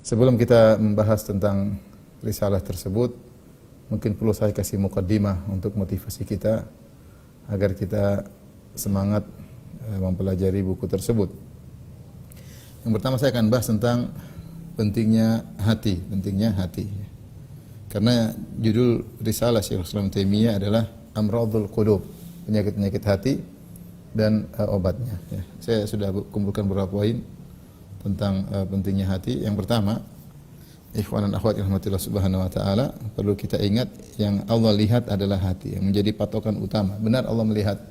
Sebelum kita membahas tentang risalah tersebut, mungkin perlu saya kasih mukaddimah untuk motivasi kita agar kita semangat mempelajari buku tersebut. Yang pertama saya akan bahas tentang pentingnya hati. Karena judul risalah Syekhul Islam Taimiyah adalah Amradul Qulub, penyakit-penyakit hati dan obatnya. Ya. Saya sudah kumpulkan beberapa poin tentang pentingnya hati. Yang pertama, ikhwan dan akhwat rahmatillah subhanahu wa ta'ala, perlu kita ingat yang Allah lihat adalah hati, yang menjadi patokan utama. Benar Allah melihat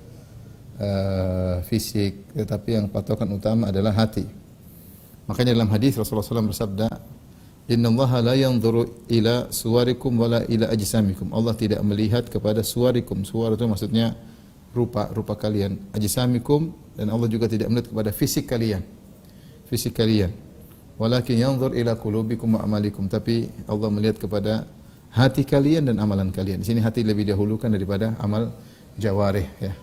fisik, tetapi yang patokan utama adalah hati. Makanya dalam hadis Rasulullah SAW bersabda, Innallaha la yanzuru ila suwarikum wala ila ajsamikum. Allah tidak melihat kepada suwarikum. Suwar itu maksudnya rupa kalian. Ajsamikum, dan Allah juga tidak melihat kepada fisik kalian. Walakin yanzur ila qulubikum wa amalikum. Tapi Allah melihat kepada hati kalian dan amalan kalian. Di sini hati lebih dahulukan daripada amal jawarih, ya.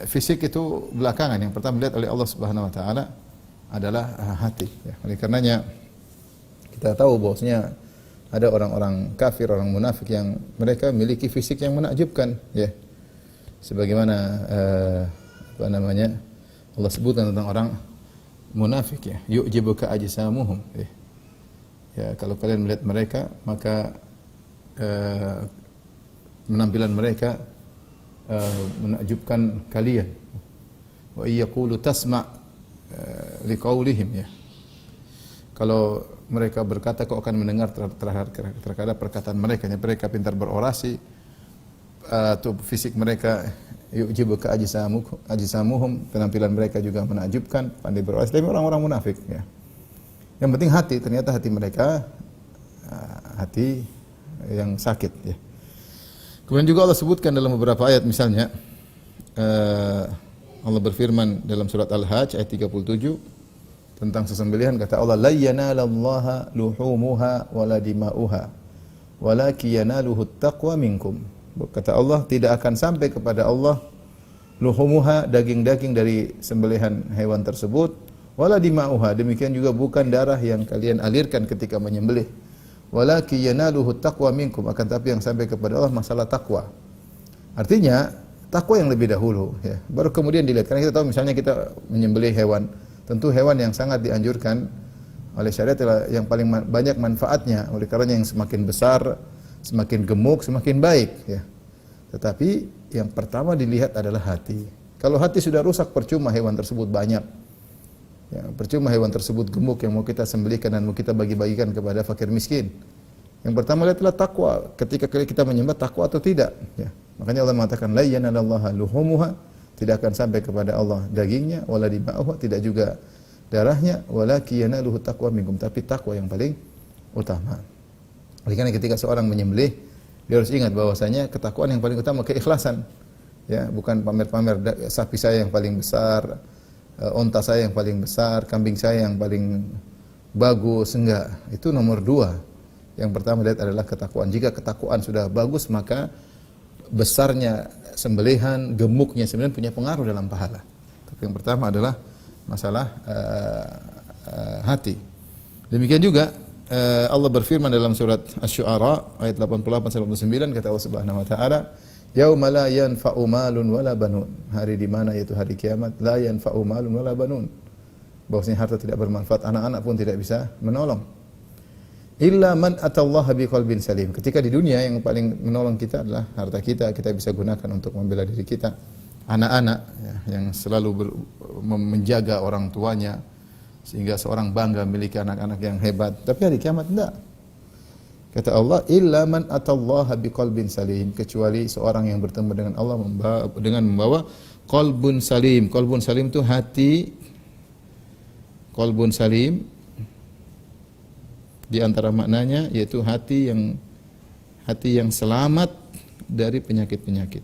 Fisik itu belakangan. Yang pertama dilihat oleh Allah Subhanahu wa taala adalah hati, ya. Oleh karenanya kita tahu bahwasanya ada orang-orang kafir, orang munafik yang mereka memiliki fisik yang menakjubkan, ya. Sebagaimana Allah sebutkan tentang orang munafik, ya, yu'jibuka ajsamuhum, ya. Ya, kalau kalian melihat mereka, maka penampilan mereka menakjubkan kalian. Wa yaqulu tasma' liqaulihim, ya. Kalau mereka berkata, kau akan mendengar terhadap perkataan mereka. Mereka pintar berorasi, atau fisik mereka yu'jibuka ajsamuhum, penampilan mereka juga menakjubkan, pandai berorasi. Tapi orang-orang munafik, ya. Yang penting hati, ternyata hati mereka hati yang sakit, ya. Kemudian juga Allah sebutkan dalam beberapa ayat, misalnya Allah berfirman dalam surat Al-Hajj ayat 37 tentang sesembelihan, kata Allah, la yanalallaha luhumuha wala dima'uha walakin yanaluhu taqwa minkum. Kata Allah, tidak akan sampai kepada Allah luhumuha, daging-daging dari sembelihan hewan tersebut, wala dima'uha, demikian juga bukan darah yang kalian alirkan ketika menyembelih, walakin yanaluhu taqwa minkum, akan tapi yang sampai kepada Allah masalah takwa. Artinya takwa yang lebih dahulu, ya. Baru kemudian dilihat. Karena kita tahu misalnya kita menyembelih hewan, tentu hewan yang sangat dianjurkan oleh syariat adalah yang paling banyak manfaatnya. Oleh karena yang semakin besar, semakin gemuk, semakin baik, ya. Tetapi yang pertama dilihat adalah hati. Kalau hati sudah rusak, percuma hewan tersebut banyak, ya, percuma hewan tersebut gemuk yang mau kita sembelihkan dan mau kita bagi-bagikan kepada fakir miskin. Yang pertama lihatlah takwa. Ketika kita menyembah, takwa atau tidak, ya. Makanya Allah mengatakan la yanalallaha luhumuha, tidak akan sampai kepada Allah dagingnya, wala dima'uha, tidak juga darahnya, walakin yanaluhu taqwa minkum, tapi takwa yang paling utama. Oleh karena ketika seorang menyembelih, dia harus ingat bahwasanya ketakwaan yang paling utama keikhlasan, ya, bukan pamer-pamer sapi saya yang paling besar, onta saya yang paling besar, kambing saya yang paling bagus, enggak. Itu nomor 2. Yang pertama lihat adalah ketakwaan. Jika ketakwaan sudah bagus, maka besarnya sembelihan, gemuknya sembelihan punya pengaruh dalam pahala. Tapi yang pertama adalah masalah hati. Demikian juga Allah berfirman dalam surat Asy-Syu'ara ayat 88-89, kata Allah Subhanahu wa taala, yauma la yanfa'u malun wala banun. Hari di mana, yaitu hari kiamat, la yanfa'u malun wala banun. Bahwasanya harta tidak bermanfaat, anak-anak pun tidak bisa menolong. Illa man atallaha biqalbin salim. Ketika di dunia yang paling menolong kita adalah harta kita bisa gunakan untuk membela diri kita. Anak-anak, ya, yang selalu menjaga orang tuanya sehingga seorang bangga memiliki anak-anak yang hebat. Tapi hari kiamat tidak. Kata Allah, illa man atallaha biqalbin salim, kecuali seorang yang bertemu dengan Allah dengan membawa qalbun salim. Qalbun salim itu hati. Qalbun salim di antara maknanya yaitu hati yang selamat dari penyakit-penyakit.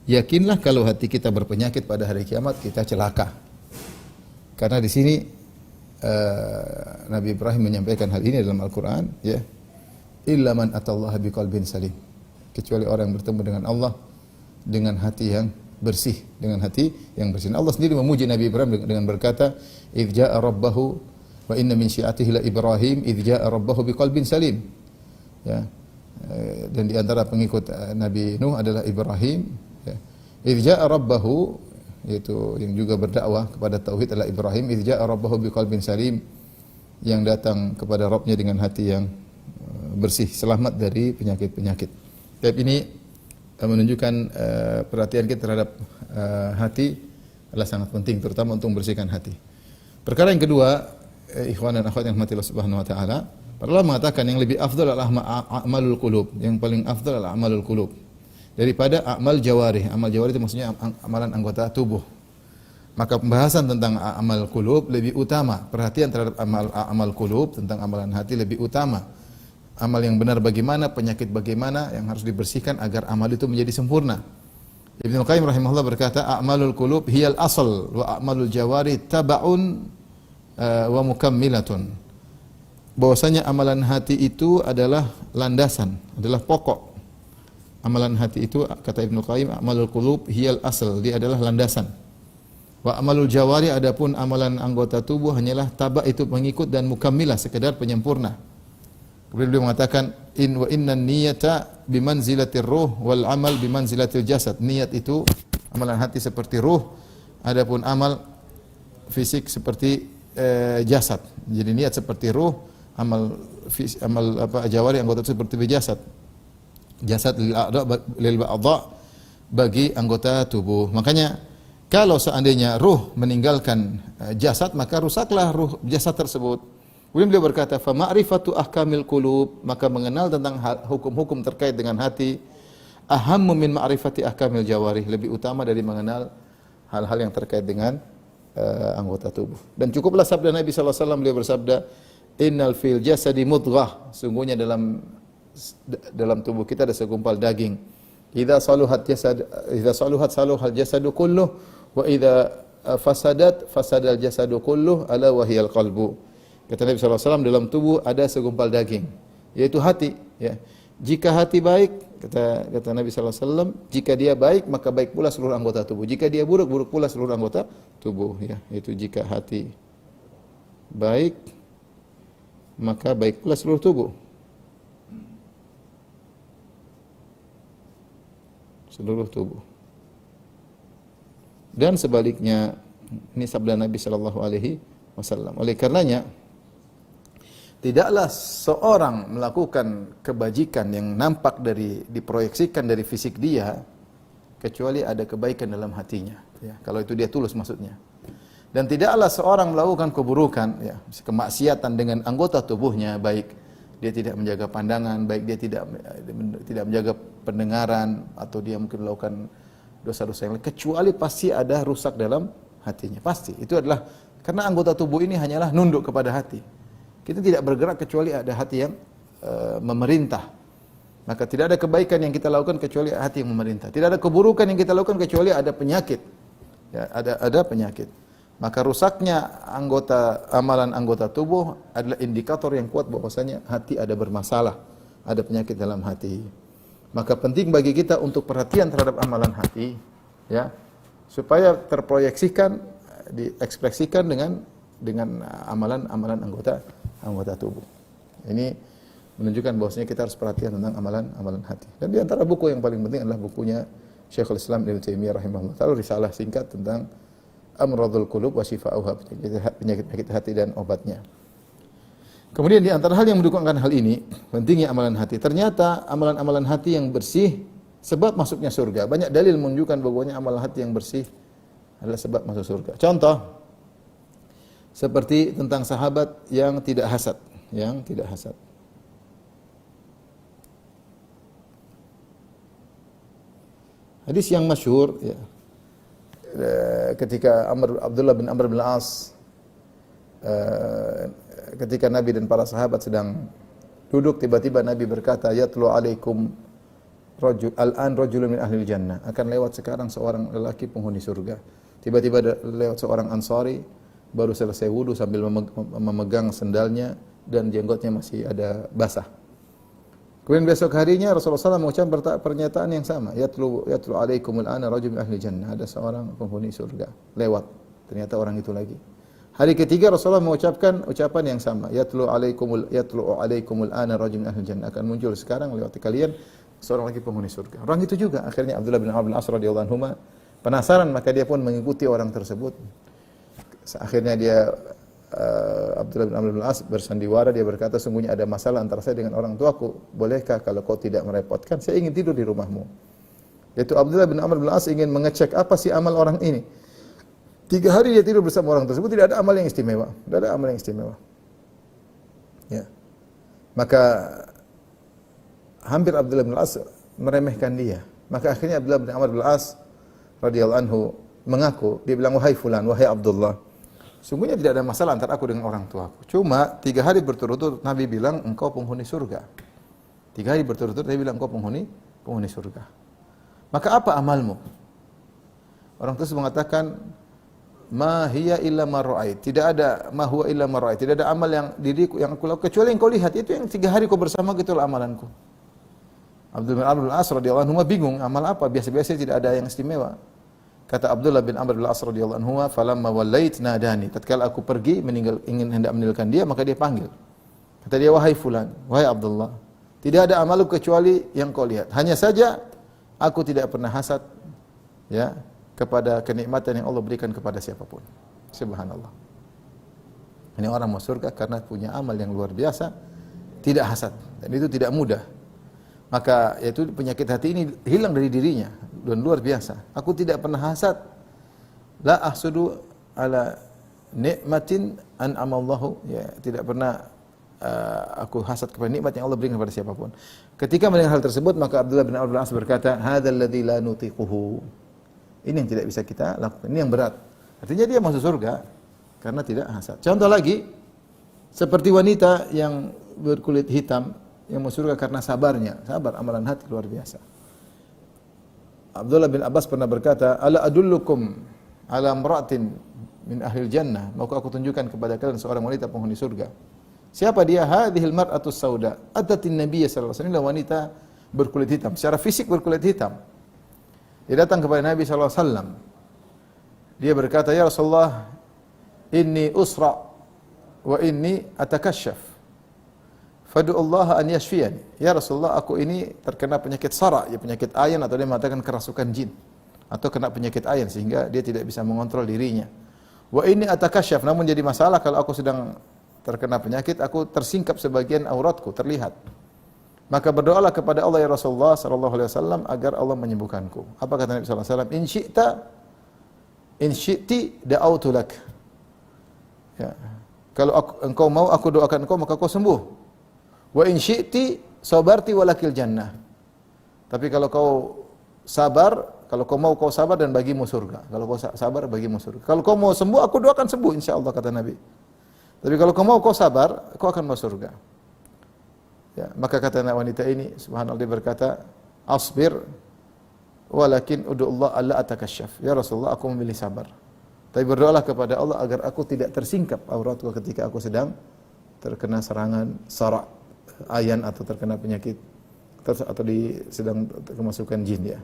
Yakinlah kalau hati kita berpenyakit pada hari kiamat, kita celaka. Karena di sini Nabi Ibrahim menyampaikan hal ini dalam Al-Qur'an, ya. Illa man atallaha biqalbin salim. Kecuali orang yang bertemu dengan Allah dengan hati yang bersih, dengan hati yang bersih. Allah sendiri memuji Nabi Ibrahim dengan berkata, "Idz jaa'a rabbahu wa inna min syi'atihi la Ibrahim idz jaa'a rabbahu biqalbin salim." Ya. Dan di antara pengikut Nabi Nuh adalah Ibrahim, ya. Idz jaa'a rabbahu, yaitu yang juga berdakwah kepada tauhid adalah Ibrahim, idz jaa'a rabbahu biqalbin salim, yang datang kepada Rabbnya dengan hati yang bersih, selamat dari penyakit-penyakit. Tapi ini menunjukkan perhatian kita terhadap hati adalah sangat penting, terutama untuk membersihkan hati. Perkara yang kedua, ikhwan dan akhwat yang dirahmati Allah Subhanahu wa taala, para ulama mengatakan yang lebih afdal adalah amalul qulub, yang paling afdal adalah amalul qulub daripada amal jawarih. Amal jawarih itu maksudnya amalan anggota tubuh. Maka pembahasan tentang amal qulub lebih utama, perhatian terhadap amal qulub, tentang amalan hati lebih utama. Amal yang benar bagaimana, penyakit bagaimana yang harus dibersihkan agar amal itu menjadi sempurna. Ibnu Qayyim rahimahullah berkata, a'malul qulub hiyal asal wa a'malul jawari taba'un wa mukammilatun. Bahwasanya amalan hati itu adalah landasan, adalah pokok. Amalan hati itu, kata Ibnu Qayyim, a'malul qulub hiyal asal, dia adalah landasan. Wa amalul jawari, adapun amalan anggota tubuh hanyalah taba', itu pengikut, dan mukammilah, sekedar penyempurna. Kemudian beliau mengatakan, innan niyata bimanzilatir ruh wal amal bimanzilatil jasad. Niat itu, amalan hati seperti ruh, adapun amal fisik seperti jasad. Jadi niat seperti ruh, amal jawari anggota itu seperti jasad. Jasad lil a'dha, bagi anggota tubuh. Makanya kalau seandainya ruh meninggalkan jasad, maka rusaklah ruh jasad tersebut. Kemudian beliau berkata, fa ma'rifatu ahkamil qulub, maka mengenal tentang hukum-hukum terkait dengan hati, ahammu min ma'rifati ahkamil jawarih, lebih utama dari mengenal hal-hal yang terkait dengan anggota tubuh. Dan cukuplah sabda Nabi sallallahu alaihi wasallam, beliau bersabda, innal fil jasadi mudghah, sungguhnya dalam tubuh kita ada segumpal daging. Idza saluhat saluhal jasadu kulluh wa idza fasadat fasadal jasadu kulluh ala wahiyal qalbu. Kata Nabi SAW, dalam tubuh ada segumpal daging, yaitu hati. Ya. Jika hati baik, kata Nabi SAW, jika dia baik, maka baik pula seluruh anggota tubuh. Jika dia buruk, buruk pula seluruh anggota tubuh. Ya. Yaitu jika hati baik, maka baik pula seluruh tubuh. Seluruh tubuh. Dan sebaliknya, ini sabda Nabi SAW. Oleh karenanya, tidaklah seorang melakukan kebajikan yang nampak diproyeksikan dari fisik dia, kecuali ada kebaikan dalam hatinya. Ya, kalau itu dia tulus maksudnya. Dan tidaklah seorang melakukan keburukan, ya, kemaksiatan dengan anggota tubuhnya, baik dia tidak menjaga pandangan, baik dia tidak menjaga pendengaran, atau dia mungkin melakukan dosa-dosa yang lain, kecuali pasti ada rusak dalam hatinya. Pasti. Itu adalah karena anggota tubuh ini hanyalah nunduk kepada hati. Kita tidak bergerak kecuali ada hati yang memerintah. Maka tidak ada kebaikan yang kita lakukan kecuali hati yang memerintah. Tidak ada keburukan yang kita lakukan kecuali ada penyakit. Ya, ada penyakit. Maka rusaknya amalan anggota tubuh adalah indikator yang kuat bahwasanya hati ada bermasalah, ada penyakit dalam hati. Maka penting bagi kita untuk perhatian terhadap amalan hati, ya, supaya terproyeksikan, diekspresikan dengan amalan-amalan anggota tubuh. Ini menunjukkan bahwasanya kita harus perhatian tentang amalan hati. Dan di antara buku yang paling penting adalah bukunya Syekhul Islam Ibnu Taimiyah rahimahullah taala, risalah singkat tentang Amradul Qulub wa Shifa'uha, penyakit hati dan obatnya. Kemudian di antara hal yang mendukungkan hal ini, pentingnya amalan hati. Ternyata amalan-amalan hati yang bersih sebab masuknya surga. Banyak dalil menunjukkan bahwasanya amalan hati yang bersih adalah sebab masuk surga. Contoh seperti tentang sahabat yang tidak hasad, Hadis yang masyhur, ya, ketika Abdullah bin Amr bin Al-As, ketika Nabi dan para sahabat sedang duduk, tiba-tiba Nabi berkata, yatlu alaikum rajulun min ahlil jannah, akan lewat sekarang seorang lelaki penghuni surga. Tiba-tiba lewat seorang Ansari, baru selesai wudu sambil memegang sendalnya dan jenggotnya masih ada basah. Kemudian besok harinya Rasulullah SAW mengucapkan pernyataan yang sama. Yatlu alaikumul ana rajul min ahli jannah. Ada seorang penghuni surga lewat. Ternyata orang itu lagi. Hari ketiga Rasulullah mengucapkan ucapan yang sama. Yatlu alaikumul ana rajul min ahli jannah. Akan muncul sekarang lewat kalian seorang lagi penghuni surga. Orang itu juga akhirnya Abdullah bin Amr bin As radhiyallahu anhu penasaran, maka dia pun mengikuti orang tersebut. Akhirnya dia Abdullah bin Amr bin As bersandiwara, dia berkata, sungguhnya ada masalah antara saya dengan orang tuaku. Bolehkah kalau kau tidak merepotkan, saya ingin tidur di rumahmu. Yaitu Abdullah bin Amr bin As ingin mengecek apa sih amal orang ini. 3 hari dia tidur bersama orang tersebut, tidak ada amal yang istimewa. Tidak ada amal yang istimewa. Ya. Maka hampir Abdullah bin As meremehkan dia. Maka akhirnya Abdullah bin Amr bin As radhiyallahu anhu mengaku, dia bilang, wahai fulan, wahai Abdullah, sungguhnya tidak ada masalah antara aku dengan orang tuaku. Cuma 3 hari berturut-turut Nabi bilang engkau penghuni surga. 3 hari berturut-turut Nabi bilang engkau penghuni surga. Maka apa amalmu? Orang tersebut mengatakan, ma hiya illa ma ra'ait. Tidak ada ma huwa illa ma ra'ait. Tidak ada amal yang diriku yang aku lakukan kecuali yang kau lihat. Itu yang 3 hari kau bersama, itulah amalanku. Abdullah bin Amr bin As radhiyallahu anhu bingung, amal apa? Biasa-biasa tidak ada yang istimewa. Kata Abdullah bin Amr bin As radhiyallahu anhu, falamma wallait nadani. Tatkala aku pergi hendak meninggalkan dia, maka dia panggil. Kata dia, wahai fulan, wahai Abdullah, tidak ada amalku kecuali yang kau lihat. Hanya saja aku tidak pernah hasad ya kepada kenikmatan yang Allah berikan kepada siapapun. Subhanallah. Ini orang masuk surga karena punya amal yang luar biasa, tidak hasad, dan itu tidak mudah. Maka yaitu penyakit hati ini hilang dari dirinya dan luar biasa. Aku tidak pernah hasad. La ahsudu ala nikmatin an'amallahu, ya, tidak pernah aku hasad kepada nikmat yang Allah berikan kepada siapapun. Ketika mendengar hal tersebut, maka Abdullah bin Amr bin As berkata, hadzal ladzi la nutiquhu. Ini yang tidak bisa kita lakukan, ini yang berat. Artinya dia masuk surga karena tidak hasad. Contoh lagi, seperti wanita yang berkulit hitam yang masuk surga karena sabarnya. Sabar, amalan hati luar biasa. Abdullah bin Abbas pernah berkata, ala adullukum ala imra'atin min ahlil jannah. Maka aku tunjukkan kepada kalian seorang wanita penghuni surga. Siapa dia? Hadhil mar'atus sauda. Atatin Nabiy sallallahu alaihi wasallam, wanita berkulit hitam. Secara fisik berkulit hitam. Dia datang kepada Nabi sallallahu alaihi wasallam. Dia berkata, ya Rasulullah, inni usra wa inni atakashaf. Fadu'ullaha an yashfiyani. Ya Rasulullah, aku ini terkena penyakit sara, ya penyakit ayan, atau dia mengatakan kerasukan jin, atau kena penyakit ayan sehingga dia tidak bisa mengontrol dirinya. Wa inni atakashaf, namun jadi masalah kalau aku sedang terkena penyakit, aku tersingkap sebagian auratku terlihat. Maka berdoalah kepada Allah ya Rasulullah sallallahu alaihi wasallam agar Allah menyembuhkanku. Apa kata Nabi sallallahu alaihi wasallam? In syi'ti da'autu lak. Ya. Kalau engkau mau aku doakan engkau maka kau sembuh. Wa in syi'ti sabarti walakil jannah. Tapi kalau kau sabar, kalau kau mau kau sabar dan bagimu surga. Kalau kau sabar bagimu surga. Kalau kau mau sembuh, aku doakan sembuh insyaallah kata Nabi. Tapi kalau kau mau kau sabar, kau akan masuk surga. Ya, maka kata wanita ini, subhanallah, dia berkata, asbir walakin ud'ullah alla atakasyaf. Ya Rasulullah, aku memilih sabar. Tapi berdoalah kepada Allah agar aku tidak tersingkap auratku ketika aku sedang terkena serangan sara, ayan, atau terkena penyakit atau sedang kemasukan jin ya.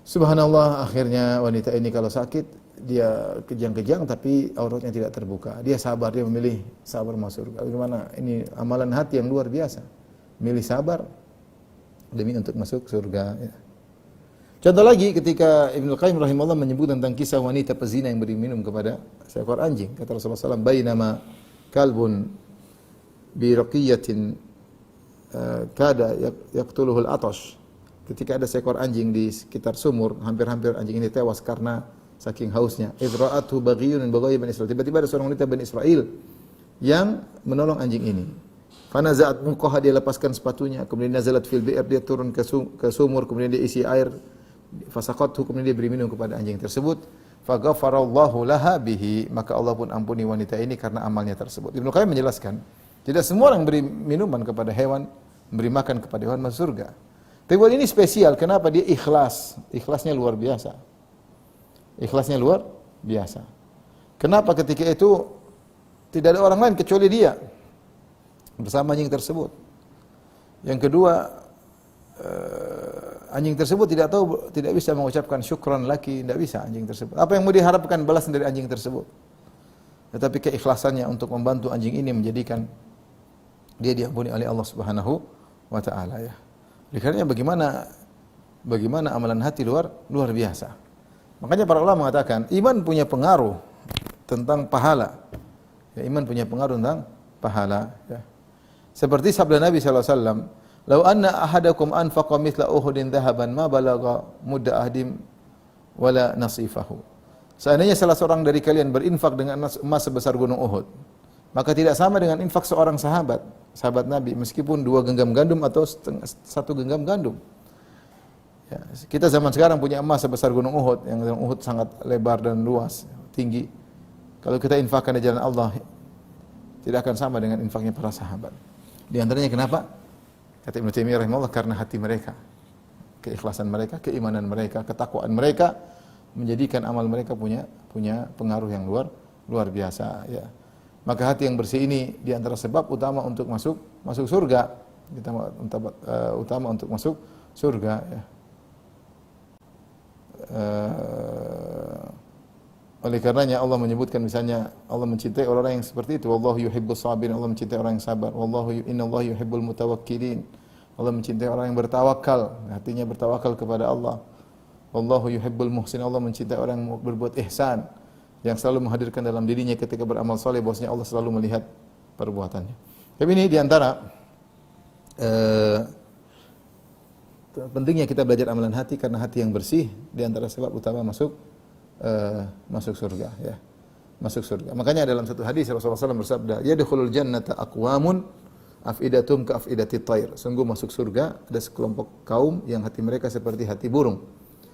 Subhanallah, akhirnya wanita ini kalau sakit dia kejang-kejang tapi auratnya tidak terbuka. Dia sabar, dia memilih sabar masuk surga. Bagaimana? Ini amalan hati yang luar biasa. Milih sabar demi untuk masuk surga ya. Contoh lagi ketika Ibnu Qayyim rahimahullah menyebut tentang kisah wanita pezina yang beri minum kepada seekor anjing. Kata Rasulullah SAW, bainama kalbun bi raqiyatin kada yaqtuluhu al-atash. Ketika ada seekor anjing di sekitar sumur, hampir-hampir anjing ini tewas karena saking hausnya. Idra'athu baghiyun min baghayi Bani Israil. Tiba-tiba ada seorang wanita Bani Israil yang menolong anjing ini. Fanaza'at muqaha, dia lepaskan sepatunya, kemudian nazalat fil bi'r, dia turun ke sumur, kemudian dia isi air. Fasaqathu, kemudian dia beri minum kepada anjing tersebut. Faghafarallahu laha bihi, maka Allah pun ampuni wanita ini karena amalnya tersebut. Ibnu Qayyim menjelaskan, tidak semua orang beri minuman kepada hewan, beri makan kepada hewan masuk surga. Tapi ini spesial, kenapa? Dia ikhlas. Ikhlasnya luar biasa. Ikhlasnya luar biasa. Kenapa ketika itu tidak ada orang lain kecuali dia bersama anjing tersebut. Yang kedua, anjing tersebut tidak bisa mengucapkan syukran laki, tidak bisa anjing tersebut. Apa yang mau diharapkan balasan dari anjing tersebut? Tetapi keikhlasannya untuk membantu anjing ini menjadikan dia diampuni oleh Allah Subhanahu wa taala ya. Oleh karenanya bagaimana amalan hati luar biasa. Makanya para ulama mengatakan iman punya pengaruh tentang pahala. Ya, iman punya pengaruh tentang pahala ya. Seperti sabda Nabi sallallahu alaihi wasallam, "Lau anna ahadakum anfaqa mithla Uhudin dhahaban ma balagha mudda ahdim wala nasifahu." Seandainya salah seorang dari kalian berinfak dengan emas sebesar gunung Uhud, maka tidak sama dengan infak seorang sahabat Nabi, meskipun 2 genggam gandum atau 1 genggam gandum. Ya, kita zaman sekarang punya emas sebesar gunung Uhud, yang gunung Uhud sangat lebar dan luas, tinggi. Kalau kita infakkan di jalan Allah, tidak akan sama dengan infaknya para sahabat. Di antaranya kenapa? Kata Ibnu Taimiyah rahimahullah, karena hati mereka, keikhlasan mereka, keimanan mereka, ketakwaan mereka menjadikan amal mereka punya pengaruh yang luar biasa ya. Maka hati yang bersih ini di antara sebab utama untuk masuk surga. Utama untuk masuk surga ya. Oleh karenanya Allah menyebutkan misalnya Allah mencintai orang yang seperti itu. Wallahu yuhibbus sabirin. Allah mencintai orang yang sabar. Innallaha yuhibbul mutawakkilin. Allah mencintai orang yang bertawakal, hatinya bertawakal kepada Allah. Wallahu yuhibbul muhsin. Allah mencintai orang yang berbuat ihsan, yang selalu menghadirkan dalam dirinya ketika beramal saleh bahwasanya Allah selalu melihat perbuatannya. Tapi ini di antara pentingnya kita belajar amalan hati, karena hati yang bersih di antara sebab utama masuk surga ya. Masuk surga. Makanya dalam satu hadis Rasulullah SAW bersabda, "Yadkhulul jannata aqwamun afidatum ka afidati thair." Sungguh masuk surga ada sekelompok kaum yang hati mereka seperti hati burung.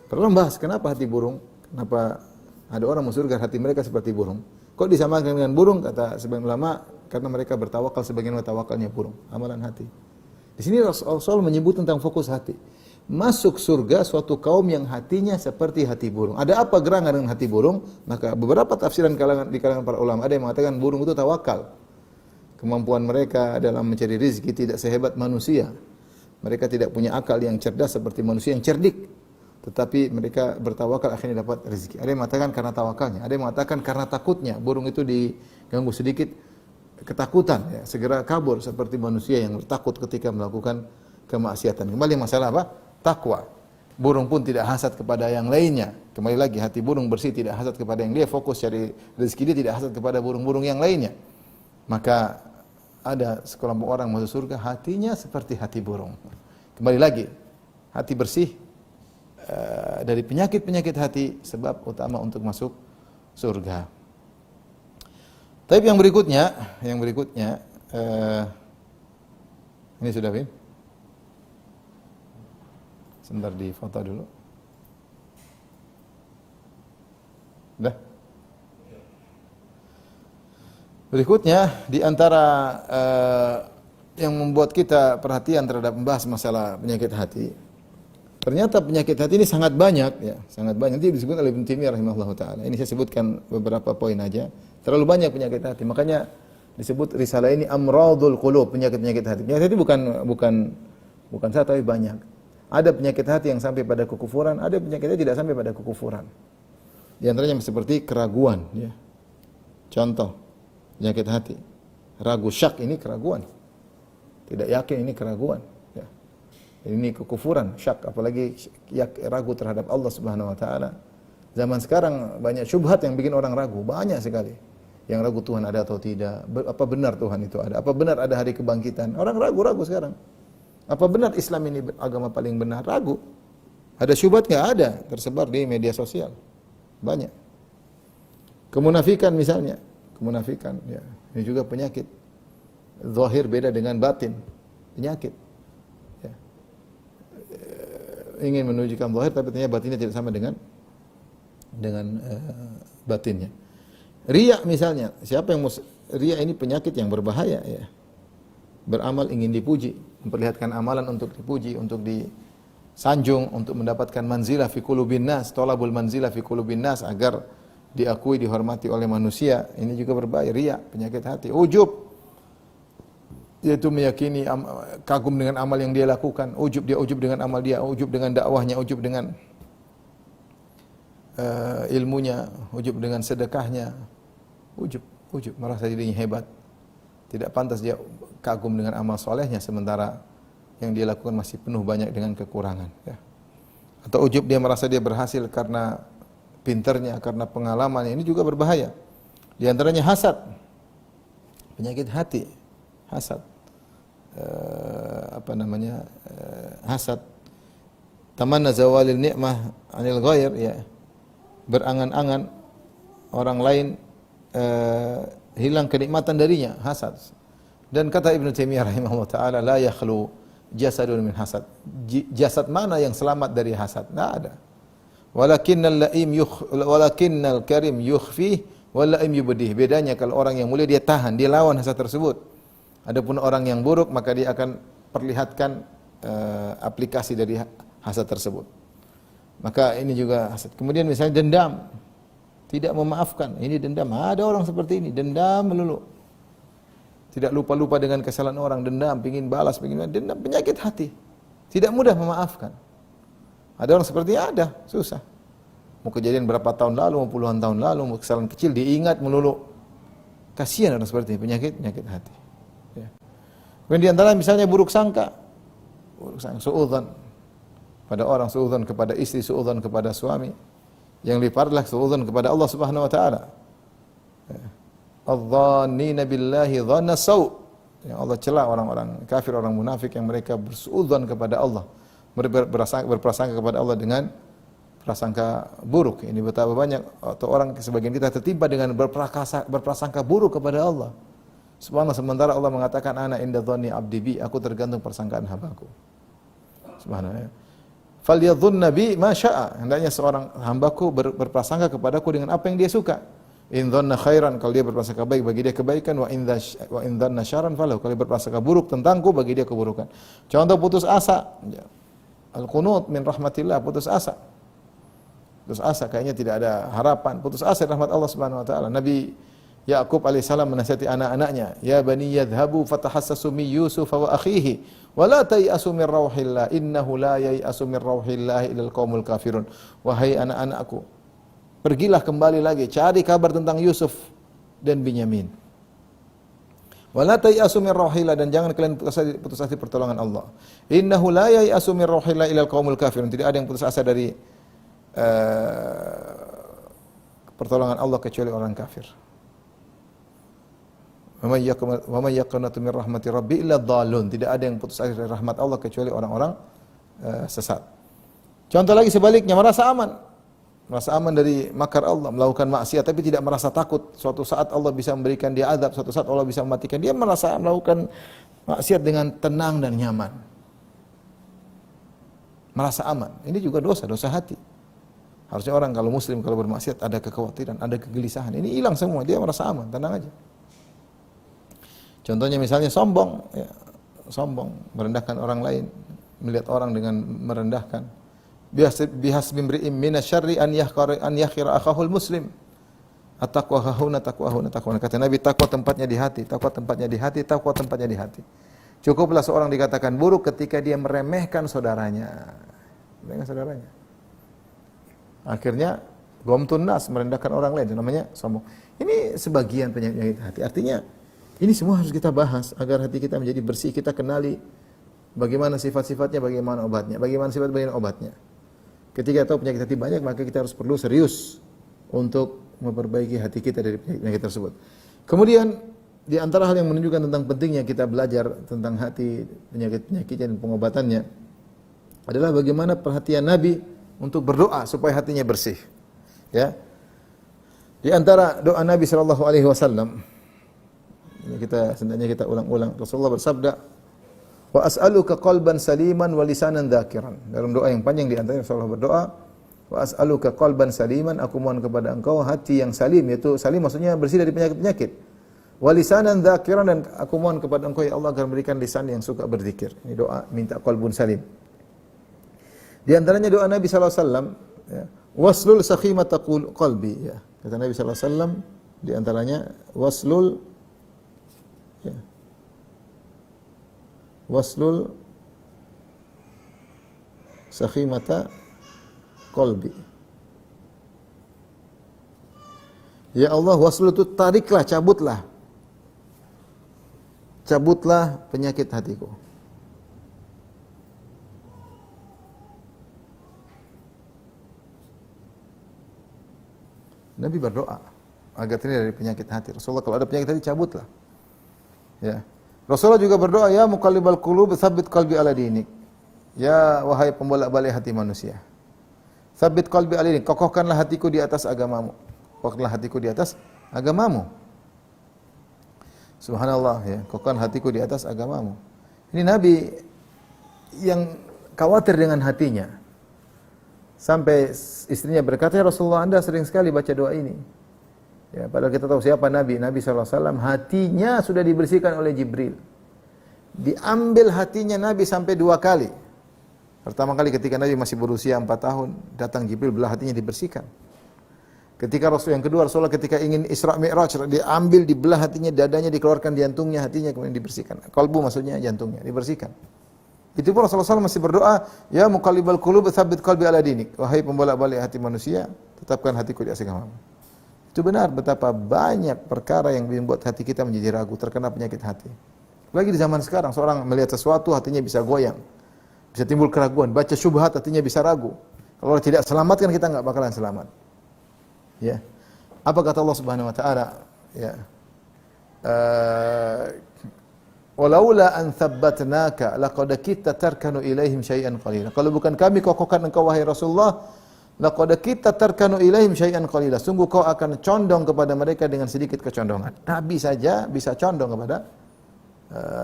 Perlu bahas kenapa hati burung? Kenapa ada orang masuk surga hati mereka seperti burung? Kok disamakan dengan burung? Kata sebagian ulama, karena mereka bertawakal sebagaimana tawakalnya burung, amalan hati. Di sini Rasul menyebut tentang fokus hati. Masuk surga suatu kaum yang hatinya seperti hati burung. Ada apa gerangan dengan hati burung? Maka beberapa tafsiran di kalangan para ulama ada yang mengatakan burung itu tawakal. Kemampuan mereka dalam mencari rezeki tidak sehebat manusia. Mereka tidak punya akal yang cerdas seperti manusia yang cerdik. Tetapi mereka bertawakal akhirnya dapat rezeki. Ada yang mengatakan karena tawakalnya, ada yang mengatakan karena takutnya. Burung itu diganggu sedikit ketakutan ya, segera kabur seperti manusia yang takut ketika melakukan kemaksiatan. Kembali masalah apa? Takwa. Burung pun tidak hasad kepada yang lainnya. Kembali lagi, hati burung bersih tidak hasad kepada yang dia fokus cari rezeki, dia tidak hasad kepada burung-burung yang lainnya. Maka ada sekelompok orang masuk surga hatinya seperti hati burung. Kembali lagi, hati bersih dari penyakit-penyakit hati sebab utama untuk masuk surga. Tapi yang berikutnya ini sudah Bin? Sebentar di foto dulu. Udah. Berikutnya di antara yang membuat kita perhatian terhadap membahas masalah penyakit hati. Ternyata penyakit hati ini sangat banyak ya, sangat banyak. Nanti disebut oleh Ibnu Taimiyah rahimahullahu taala. Ini saya sebutkan beberapa poin aja. Terlalu banyak penyakit hati. Makanya disebut risalah ini amradul qulub, penyakit-penyakit hati. Penyakit hati bukan satu tapi banyak. Ada penyakit hati yang sampai pada kekufuran, ada penyakit hati tidak sampai pada kekufuran. Di antaranya seperti keraguan ya. Contoh penyakit hati. Ragu, syak ini keraguan. Tidak yakin ini keraguan ya. Ini kekufuran, syak, apalagi ragu terhadap Allah Subhanahu wa taala. Zaman sekarang banyak syubhat yang bikin orang ragu, banyak sekali. Yang ragu Tuhan ada atau tidak, apa benar Tuhan itu ada, apa benar ada hari kebangkitan. Orang ragu-ragu sekarang. Apa benar Islam ini agama paling benar? Ragu. Ada syubhat enggak? Ada, tersebar di media sosial. Banyak. Kemunafikan misalnya, kemunafikan ya. Ini juga penyakit. Zahir beda dengan batin. Penyakit. Ya. Ingin menunjukkan zahir tapi ternyata batinnya tidak sama dengan batinnya. Riya misalnya, siapa yang riya ini penyakit yang berbahaya ya. Beramal ingin dipuji, memperlihatkan amalan untuk dipuji, untuk disanjung, untuk mendapatkan manzilah fi qulubin nas, talabul manzilah fi qulubin nas agar diakui, dihormati oleh manusia. Ini juga berbahaya, riya, penyakit hati. Ujub. yaitu meyakini kagum dengan amal yang dia lakukan, ujub dengan amal dia, ujub dengan dakwahnya, ujub dengan ilmunya, ujub dengan sedekahnya, ujub merasa dirinya hebat. Tidak pantas dia kagum dengan amal solehnya sementara yang dia lakukan masih penuh banyak dengan kekurangan, ya. Atau ujub dia merasa dia berhasil karena pinternya, karena pengalamannya. Ini juga berbahaya. Di antaranya hasad, penyakit hati. Hasad, hasad. Tamanna zawalil ni'mah 'anil ghair, ya. Berangan-angan orang lain hilang kenikmatan darinya, hasad. Dan kata Ibnu Taimiyah rahimahullah taala, la yakhlu jasadun min hasad. Jasad mana yang selamat dari hasad? Tidak ada. Walakinnal karim yukhfi wal laim yubdih. Bedanya kalau orang yang mulia dia tahan, dia lawan hasad tersebut. Adapun orang yang buruk maka dia akan perlihatkan aplikasi dari hasad tersebut. Maka ini juga hasad. Kemudian misalnya dendam, tidak memaafkan. Ini dendam. Ada orang seperti ini, dendam melulu. Tidak lupa-lupa dengan kesalahan orang, dendam, pengin balas, dendam, penyakit hati. Tidak mudah memaafkan. Ada orang seperti ini, ada, susah. Mau kejadian berapa tahun lalu, mau puluhan tahun lalu, mau kesalahan kecil diingat melulu. Kasihan orang seperti ini, penyakit hati. Ya. Kemudian di antara misalnya buruk sangka, suudzon pada orang, suudzon kepada istri, suudzon kepada suami. Yang lebih parah adalah suudzon kepada Allah Subhanahu wa taala. Ya. Adh-dhannina billahi dhanna sau'. Yang Allah cela orang-orang kafir, orang munafik yang mereka bersuudzon kepada Allah, berprasangka kepada Allah dengan prasangka buruk. Ini betapa banyak atau orang sebagian kita tertimpa dengan berprasangka buruk kepada Allah. Subhanallah, sementara Allah mengatakan ana inda dhanni 'abdi bi, aku tergantung persangkaan hambaku. Subhanallah. Falyadhunna bi ma syaa. Hendaknya seorang hambaku berprasangka kepadaku dengan apa yang dia suka. In dhanna khairan, kalau dia berprasangka baik bagi dia kebaikan, wa in dhanna syarran falahu, kalau dia berprasangka buruk tentangku bagi dia keburukan. Contoh putus asa. Al-qunut min rahmatillah, putus asa. Putus asa, kayaknya tidak ada harapan. Putus asa rahmat Allah Subhanahu wa taala. Nabi Yaqub alaihissalam menasihati anak-anaknya, ya bani yadhhabu fatahassasu min Yusuf wa akhihi wa la tayasu min rauhillah innahu la yayasu min rauhillah illal qaumul kafirun. Wahai anak-anakku, pergilah kembali lagi cari kabar tentang Yusuf dan Binyamin. Wa la tayasu min rauhillah, dan jangan kalian putus asa pertolongan Allah. Innahu la yayasu min rauhillah illal qaumul kafirun. Tidak ada yang putus asa dari pertolongan Allah kecuali orang kafir. Wa may yaqnatu min rahmati rabbi illa dhalun. Tidak ada yang putus asa dari rahmat Allah kecuali orang-orang sesat. Contoh lagi sebaliknya, merasa aman dari makar Allah, melakukan maksiat tapi tidak merasa takut suatu saat Allah bisa memberikan dia azab, suatu saat Allah bisa mematikan dia. Merasa melakukan maksiat dengan tenang dan nyaman, merasa aman. Ini juga dosa hati. Harusnya orang kalau muslim kalau bermaksiat ada kekhawatiran, ada kegelisahan. Ini hilang semua, dia merasa aman, tenang aja. Contohnya misalnya sombong, ya, sombong, merendahkan orang lain, melihat orang dengan merendahkan. Bihasbi imri'in minasyarri an yakhira akhahul muslim. At-taqwa hahuna taqwa. Kata Nabi, takwa tempatnya di hati, takwa tempatnya di hati. Cukuplah seorang dikatakan buruk ketika dia meremehkan saudaranya. Akhirnya ghamtun nas, merendahkan orang lain, itu namanya sombong. Ini sebagian penyakit hati. Artinya ini semua harus kita bahas agar hati kita menjadi bersih, kita kenali bagaimana sifat-sifatnya, bagaimana obatnya. Ketika tahu penyakit hati banyak, maka kita harus perlu serius untuk memperbaiki hati kita dari penyakit tersebut. Kemudian di antara hal yang menunjukkan tentang pentingnya kita belajar tentang hati, penyakit-penyakitnya dan pengobatannya adalah bagaimana perhatian Nabi untuk berdoa supaya hatinya bersih. Ya. Di antara doa Nabi sallallahu alaihi wasallam, ini kita ulang-ulang. Rasulullah bersabda, "Wa as'aluka qalban saliman wa lisanan dzakiran." Dalam doa yang panjang di antaranya Rasulullah berdoa, "Wa as'aluka qalban saliman," aku mohon kepada Engkau hati yang salim, yaitu salim maksudnya bersih dari penyakit-penyakit. "Wa lisanan dzakiran," dan aku mohon kepada Engkau ya Allah agar memberikan lisan yang suka berzikir. Ini doa minta qalbun salim. Di antaranya doa Nabi sallallahu alaihi wasallam, ya, "Waslul sakhimata qalbi," ya. Kata Nabi sallallahu alaihi wasallam di antaranya waslul, ya, waslul sakhimata qalbi. Ya Allah, waslul itu tariklah, cabutlah. Cabutlah penyakit hatiku. Nabi berdoa agar terhindar dari penyakit hati. Rasulullah kalau ada penyakit hati cabutlah. Ya. Rasulullah juga berdoa, ya muqallibal qulub tsabbit qalbi ala dinik. Ya wahai pembolak-balik hati manusia. Tsabbit qalbi ala dinik, kokohkanlah hatiku di atas agamamu. Kokohkanlah hatiku di atas agamamu. Subhanallah ya, kokohkan hatiku di atas agamamu. Ini Nabi yang khawatir dengan hatinya. Sampai istrinya berkata, ya Rasulullah, Anda sering sekali baca doa ini. Ya, padahal kita tahu siapa Nabi. Nabi SAW hatinya sudah dibersihkan oleh Jibril. Diambil hatinya Nabi sampai 2 kali. Pertama kali ketika Nabi masih berusia 4 tahun, datang Jibril, belah hatinya dibersihkan. Ketika Rasul yang kedua, Rasulullah ketika ingin Isra Mi'raj, diambil, dibelah hatinya, dadanya dikeluarkan, jantungnya, hatinya kemudian dibersihkan. Qalbu maksudnya jantungnya, dibersihkan. Itu pun Rasulullah SAW masih berdoa, ya muqallibal qulub tsabbit qalbi ala dinik. Wahai pembolak-balik hati manusia, tetapkan hatiku di atas agamamu. Itu benar betapa banyak perkara yang membuat hati kita menjadi ragu, terkena penyakit hati. Lagi di zaman sekarang, seorang melihat sesuatu hatinya bisa goyang. Bisa timbul keraguan, baca syubhat hatinya bisa ragu. Kalau tidak selamatkan kita enggak bakalan selamat. Ya. Apa kata Allah Subhanahu wa taala? Ya. Walaula an thabbatnaka laqad kitta tarkanu ilaihim syai'an qalila. Kalau bukan kami kokohkan engkau wahai Rasulullah, laqad kitta tarkanu ilaihim syai'an qalila. Sungguh kau akan condong kepada mereka dengan sedikit kecondongan. Nabi saja bisa condong kepada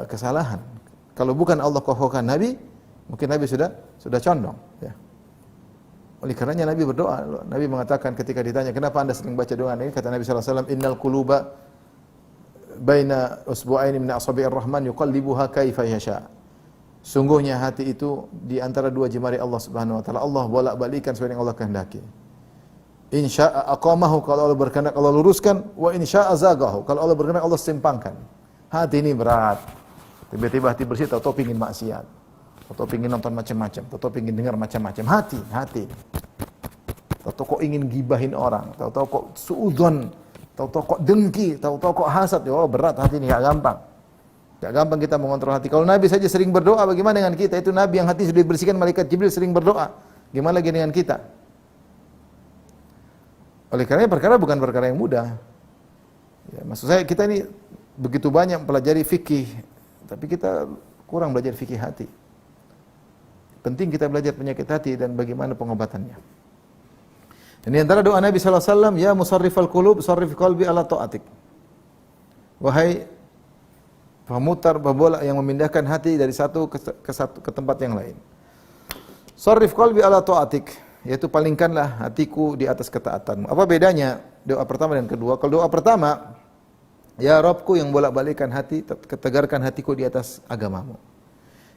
kesalahan. Kalau bukan Allah kokohkan Nabi, mungkin Nabi sudah condong, ya. Oleh karenanya Nabi berdoa. Nabi mengatakan ketika ditanya, "Kenapa Anda sering baca doa ini?" Kata Nabi sallallahu alaihi wasallam, "Innal quluba baina usbu'aini min asabi'ir rahman yuqallibuha kaifa yasha." Sungguhnya hati itu di antara 2 jemari Allah Subhanahu wa taala. Allah bolak-balikkan sesuai yang Allah kehendaki. In syaa aqamahu, kalau Allah berkehendak Allah luruskan, wa in syaa zagahu, kalau Allah berkehendak Allah simpangkan. Hati ini berat. Tiba-tiba hati bersih, tahu-tahu pengin maksiat. Tahu-tahu pengin nonton macam-macam, tahu-tahu pengin dengar macam-macam. Hati. Tahu-tahu kok ingin gibahin orang, tahu-tahu kok suudzon, tahu-tahu kok dengki, tahu-tahu kok hasad. Oh, berat hati ini, enggak gampang. Enggak gampang kita mengontrol hati. Kalau Nabi saja sering berdoa, bagaimana dengan kita? Itu Nabi yang hati sudah dibersihkan, malaikat Jibril sering berdoa. Gimana lagi dengan kita? Oleh karena perkara bukan perkara yang mudah. Ya, maksud saya kita ini begitu banyak mempelajari fikih, tapi kita kurang belajar fikih hati. Penting kita belajar penyakit hati dan bagaimana pengobatannya. Dan di antara doa Nabi sallallahu alaihi wasallam, ya musarrifal qulub, sarrif qalbi ala ta'atik. Wahai pemutar pembolak yang memindahkan hati dari satu ke tempat yang lain. Sarrif qalbi ala ta'atik, yaitu palingkanlah hatiku di atas ketaatanmu. Apa bedanya doa pertama dan kedua? Kalau doa pertama, ya Rabbku yang bolak-balikkan hati, tegarkan hatiku di atas agamamu.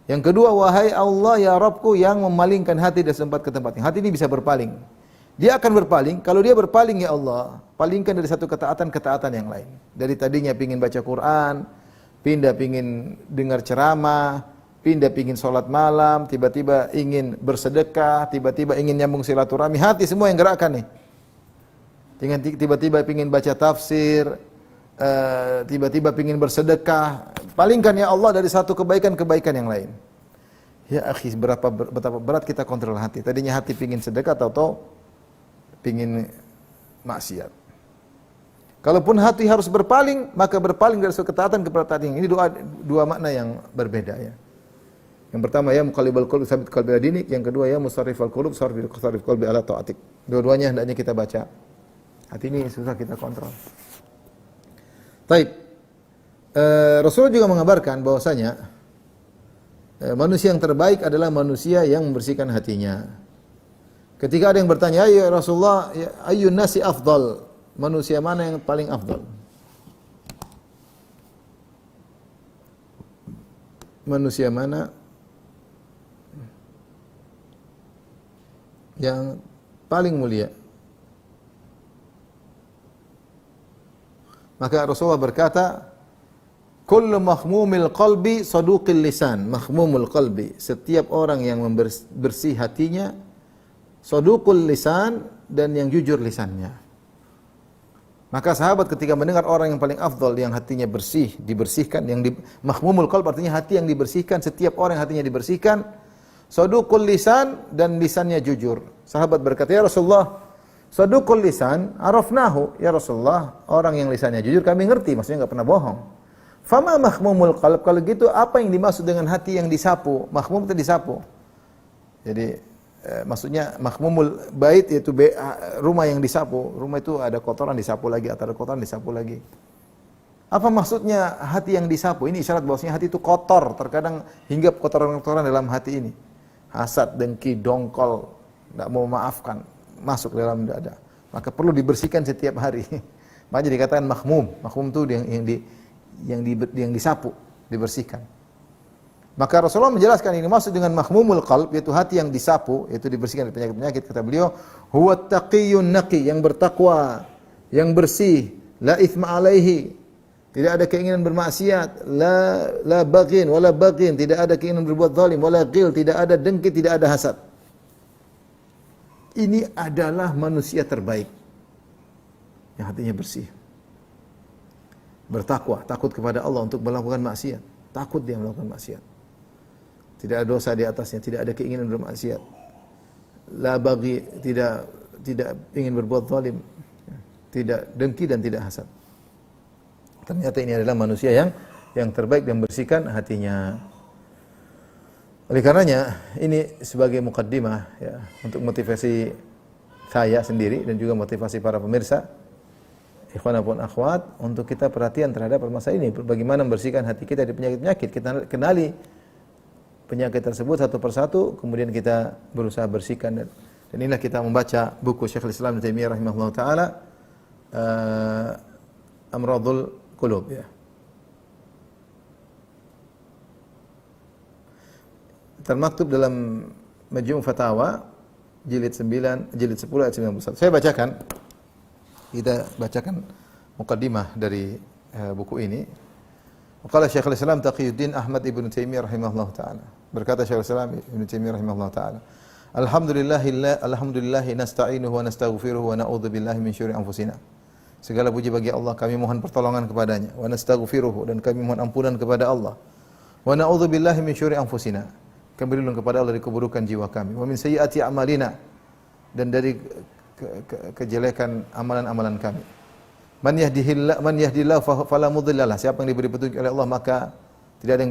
Yang kedua, wahai Allah ya Rabbku yang memalingkan hati dari tempat ke tempat. Hati ini bisa berpaling. Dia akan berpaling, kalau dia berpaling ya Allah, palingkan dari satu ketaatan yang lain. Dari tadinya pingin baca Quran, pindah pingin dengar ceramah, pindah pingin sholat malam, tiba-tiba ingin bersedekah, tiba-tiba ingin nyambung silaturahmi, hati semua yang gerakkan nih. Tiba-tiba pingin baca tafsir, tiba-tiba pingin bersedekah, palingkan ya Allah dari satu kebaikan yang lain. Ya akhi, betapa berat kita kontrol hati. Tadinya hati pingin sedekah, tahu-tahu pingin maksiat. Kalaupun hati harus berpaling, maka berpaling dari suatu ketaatan kepada taat yang ini dua makna yang berbeda ya. Yang pertama ya muqallibal qulub tsabbit qalbi ala dinik, yang kedua ya musarrifal qulub sarrif qalbi ala taatik. Dua-duanya hendaknya kita baca. Hati ini susah kita kontrol. Taib. Rasulullah juga mengabarkan bahwasanya manusia yang terbaik adalah manusia yang membersihkan hatinya. Ketika ada yang bertanya, ya Rasulullah, ayyun nasi afdal? Manusia mana yang paling afdal? Manusia mana yang paling mulia? Maka Rasulullah berkata, Kullu mahmumil qalbi saduqil lisan. Mahmumul qalbi, setiap orang yang bersih hatinya, saduqul lisan, dan yang jujur lisannya. Maka sahabat ketika mendengar orang yang paling afdal yang hatinya bersih, dibersihkan, mahmumul qalb artinya hati yang dibersihkan, setiap orang yang hatinya dibersihkan, saduqul lisan, dan lisannya jujur. Sahabat berkata, "Ya Rasulullah, saduqul lisan arafnahu." Ya Rasulullah, orang yang lisannya jujur kami ngerti, maksudnya enggak pernah bohong. Fama mahmumul qalb, kalau gitu apa yang dimaksud dengan hati yang disapu? Mahmum itu disapu. Jadi maksudnya mahmumul bait yaitu rumah yang disapu. Rumah itu ada kotoran disapu lagi, atau ada kotoran disapu lagi. Apa maksudnya hati yang disapu? Ini isyarat bahwasanya hati itu kotor, terkadang hinggap kotoran-kotoran dalam hati ini. Hasad, dengki, dongkol, enggak mau memaafkan, masuk dalam dada. Maka perlu dibersihkan setiap hari. Makanya dikatakan mahmum. Mahmum itu yang disapu, dibersihkan. Maka Rasulullah menjelaskan ini maksud dengan mahmumul qalb, yaitu hati yang disapu, yaitu dibersihkan dari penyakit-penyakit. Kata beliau, huwa taqiyyun naqi, yang bertakwa, yang bersih, la itsma alaihi, tidak ada keinginan bermaksiat, la baghin wala baghin, tidak ada keinginan berbuat zalim, wala ghil, tidak ada dengki, tidak ada hasad. Ini adalah manusia terbaik yang hatinya bersih. Bertakwa, takut kepada Allah untuk melakukan maksiat. Takut dia melakukan maksiat. Tidak ada dosa di atasnya, tidak ada keinginan bermaksiat. La baghi, tidak ingin berbuat zalim, tidak dengki dan tidak hasad. Ternyata ini adalah manusia yang terbaik dan bersihkan hatinya. Oleh karenanya, ini sebagai mukaddimah ya, untuk motivasi saya sendiri dan juga motivasi para pemirsa, ikhwan maupun akhwat, untuk kita perhatian terhadap permasalahan ini. Bagaimana membersihkan hati kita dari penyakit-penyakit. Kita kenali penyakit tersebut satu persatu, kemudian kita berusaha bersihkan. Dan inilah kita membaca buku Syekhul Islam Ibnu Taimiyah rahimahullah taala, Amradul Qulub ya. Termaktub dalam Majmu' Fatawa jilid 10 ayat 91. Saya bacakan. Kita bacakan mukaddimah dari buku ini. Qala Syekhul Islam Taqiyuddin Ahmad Ibnu Taimiyah rahimahullah taala. Berkata Syekhul Islam Ibnu Taimiyah rahimahullah taala, Alhamdulillah nasta'inuhu wa nastaghfiruhu wa na'udzu billahi min syururi anfusina. Segala puji bagi Allah, kami mohon pertolongan kepadanya. Wa nastaghfiruhu, dan kami mohon ampunan kepada Allah. Wa na'udzu billahi min syururi anfusina. Kami berlindung kepada Allah dari keburukan jiwa kami. Wa min sayyiati a'malina, dan dari kejelekan amalan-amalan kami. Man yahdihillahu fala mudhillalah. Siapa yang diberi petunjuk oleh Allah, maka tidak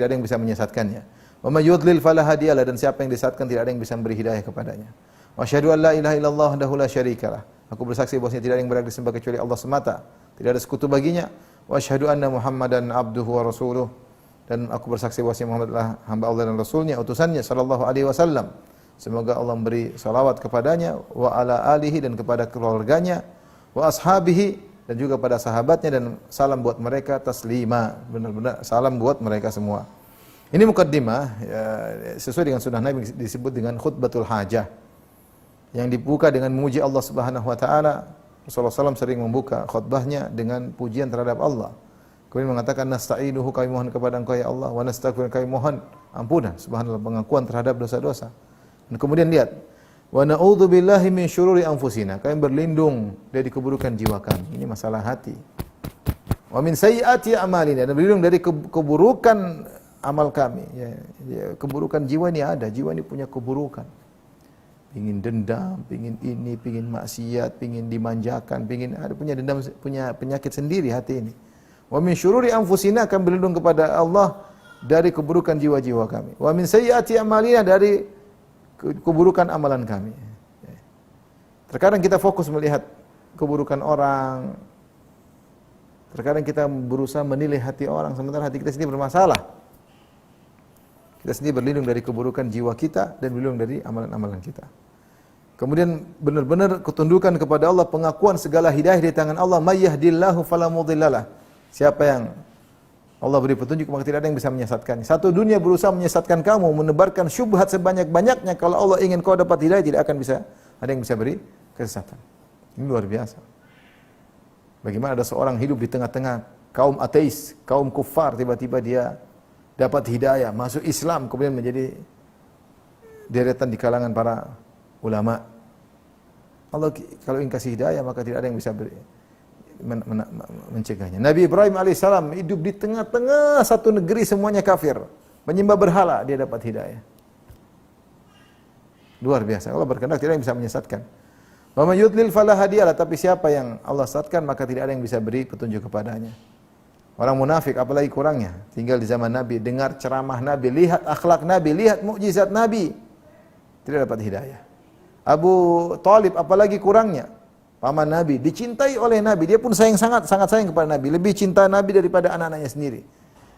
ada yang bisa menyesatkannya. Wa may yudlil fala hadiyalah, dan siapa yang disesatkan tidak ada yang bisa memberi hidayah kepadanya. Wa asyhadu an la ilaha illallah wahdahu la syarikalah. Aku bersaksi bahwasanya tidak ada yang berhak disembah kecuali Allah semata, tidak ada sekutu baginya. Wa asyhadu anna Muhammadan abduhu wa rasuluh, dan aku bersaksi bahwasanya Muhammad adalah hamba Allah dan rasulnya, utusannya sallallahu alaihi wasallam. Semoga Allah memberi salawat kepadanya, wa ala alihi, dan kepada keluarganya, wa ashabihi, dan juga pada sahabatnya, dan salam buat mereka taslima, benar-benar salam buat mereka semua. Ini mukaddimah ya, sesuai dengan sunnah Nabi, disebut dengan khutbatul hajah, yang dibuka dengan memuji Allah Subhanahu wa taala. Rasulullah SAW sering membuka khutbahnya dengan pujian terhadap Allah. Kemudian mengatakan nasta'inuhu, kami mohon kepada Engkau ya Allah, wa nastaghfiruka, kami mohon ampunan, subhanallah, pengakuan terhadap dosa-dosa. Dan kemudian lihat, wa na'udzu billahi min syururi anfusina, kami berlindung dari keburukan jiwa kami. Ini masalah hati. Wa min sayyiati a'malina, dan berlindung dari keburukan amal kami. Ya, keburukan jiwa ini ada, jiwa ini punya keburukan. Pingin dendam, pingin ini, pingin maksiat, pingin dimanjakan, punya dendam, punya penyakit sendiri hati ini. Wa min syururi anfusina, kami berlindung kepada Allah dari keburukan jiwa-jiwa kami. Wa min sayyiati a'malina, dari keburukan amalan kami. Terkadang kita fokus melihat keburukan orang. Terkadang kita berusaha menilai hati orang, sementara hati kita sendiri bermasalah. Kita sendiri berlindung dari keburukan jiwa kita dan berlindung dari amalan-amalan kita. Kemudian benar-benar ketundukan kepada Allah, pengakuan segala hidayah di tangan Allah. May yahdillahu fala mudhillalah. Siapa yang Allah beri petunjuk, maka tidak ada yang bisa menyesatkannya. Satu dunia berusaha menyesatkan kamu, menebarkan syubhat sebanyak-banyaknya. Kalau Allah ingin kau dapat hidayah, tidak akan bisa ada yang bisa beri kesesatan. Ini luar biasa. Bagaimana ada seorang hidup di tengah-tengah kaum ateis, kaum kufar, tiba-tiba dia dapat hidayah, masuk Islam, kemudian menjadi deretan di kalangan para ulama. Allah kalau ingin kasih hidayah, maka tidak ada yang bisa mencegahnya. Nabi Ibrahim alaihissalam hidup di tengah-tengah satu negeri semuanya kafir, menyembah berhala, dia dapat hidayah. Luar biasa. Allah berkehendak tidak ada yang bisa menyesatkan. Wa may yudlil fala hadiyalah, tapi siapa yang Allah sesatkan maka tidak ada yang bisa beri petunjuk kepadanya. Orang munafik apalagi kurangnya, tinggal di zaman Nabi, dengar ceramah Nabi, lihat akhlak Nabi, lihat mukjizat Nabi, tidak dapat hidayah. Abu Thalib apalagi kurangnya, paman Nabi, dicintai oleh Nabi, dia pun sangat sayang kepada Nabi, lebih cinta Nabi daripada anak-anaknya sendiri.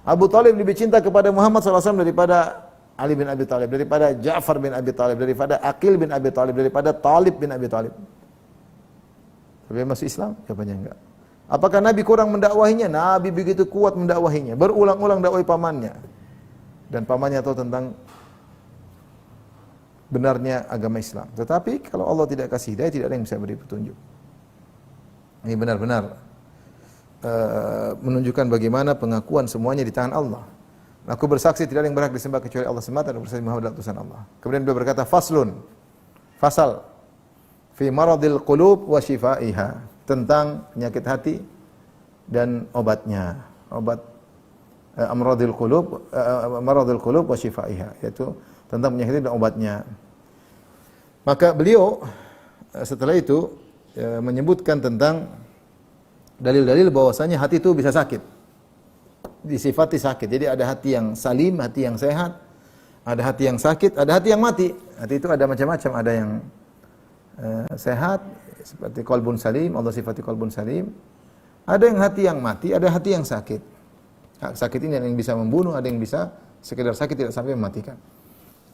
Abu Thalib lebih cinta kepada Muhammad SAW daripada Ali bin Abi Thalib, daripada Ja'far bin Abi Thalib, daripada Aqil bin Abi Thalib, daripada Talib bin Abi Thalib. Tapi masuk Islam? Jawabannya enggak. Apakah Nabi kurang mendakwahinya? Nabi begitu kuat mendakwahinya, berulang-ulang dakwai pamannya. Dan pamannya tahu tentang benarnya agama Islam. Tetapi kalau Allah tidak kasih hidayah, tidak ada yang bisa beri petunjuk. Ini benar-benar menunjukkan bagaimana pengakuan semuanya di tangan Allah. Aku bersaksi tidak ada yang berhak disembah kecuali Allah semata, dan bersaksi Muhammad adalah utusan Allah. Kemudian beliau berkata, faslun, fasal fi maradil qulub wa shifaiha, tentang penyakit hati dan obatnya. Obat amradil qulub, maradil qulub wa shifaiha, yaitu tentang penyakit hati dan obatnya. Maka beliau setelah itu menyebutkan tentang dalil-dalil bahwasanya hati itu bisa sakit, disifati sakit. Jadi ada hati yang salim, hati yang sehat, ada hati yang sakit, ada hati yang mati. Hati itu ada macam-macam, ada yang sehat seperti qalbun salim, Allah sifati qalbun salim. Ada yang hati yang mati, ada hati yang sakit. Sakit ini ada yang bisa membunuh, ada yang bisa sekedar sakit tidak sampai mematikan.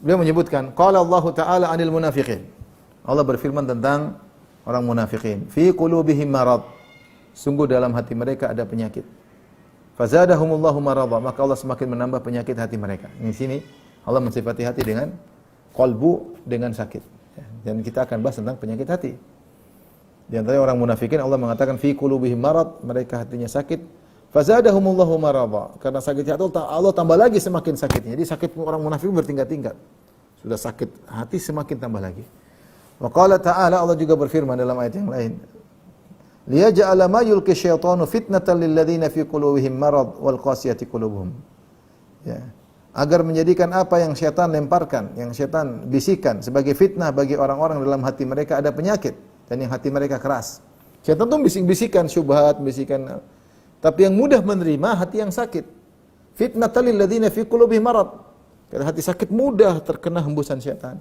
Beliau menyebutkan qala Allah Ta'ala 'anil munafiqin. Allah berfirman tentang orang munafikin, fi qulubihim marad. Sungguh dalam hati mereka ada penyakit. Fazadahumullahu maradha, maka Allah semakin menambah penyakit hati mereka. Di sini Allah mensifati hati dengan qalbu, dengan sakit. Dan kita akan bahas tentang penyakit hati. Di antara orang munafikin Allah mengatakan fi qulubihim marad, mereka hatinya sakit. Fazadahumullahu maradha, karena sakitnya Allah tambah lagi semakin sakitnya. Jadi sakit orang munafik bertingkat-tingkat. Sudah sakit hati semakin tambah lagi. Wa qala ta'ala, Allah juga berfirman dalam ayat yang lain, liyaj'ala ma yulqi syaitanu fitnatan lil ladzina fi qulubihim marad wal qasiyati qulubuhum. Ya. Agar menjadikan apa yang syaitan lemparkan, yang syaitan bisikan sebagai fitnah bagi orang-orang dalam hati mereka ada penyakit dan yang hati mereka keras. Syaitan tuh bisik-bisikan syubhat, bisikan, tapi yang mudah menerima hati yang sakit. Fitnatan lil ladzina fi qulubihim marad. Karena hati sakit mudah terkena hembusan syaitan.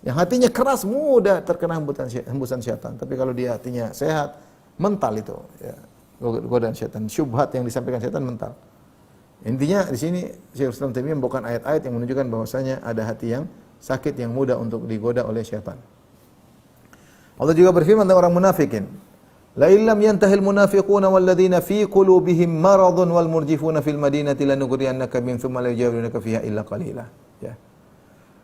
Yang hatinya keras mudah terkena hembusan syaitan. Tapi kalau dia hatinya sehat, mental itu, ya, godaan syaitan, syubhat yang disampaikan syaitan mental. Intinya di sini Syekhul Islam Taimiyah membawakan ayat-ayat yang menunjukkan bahwasanya ada hati yang sakit yang mudah untuk digoda oleh syaitan. Allah juga berfirman tentang orang munafikin, la illam yantahil munafiquna walladzina fi qulubihim maradun wal murjifuna fil madinati lanughriyannaka min thumma la yujawirunaka fiha illa qalila. Ya.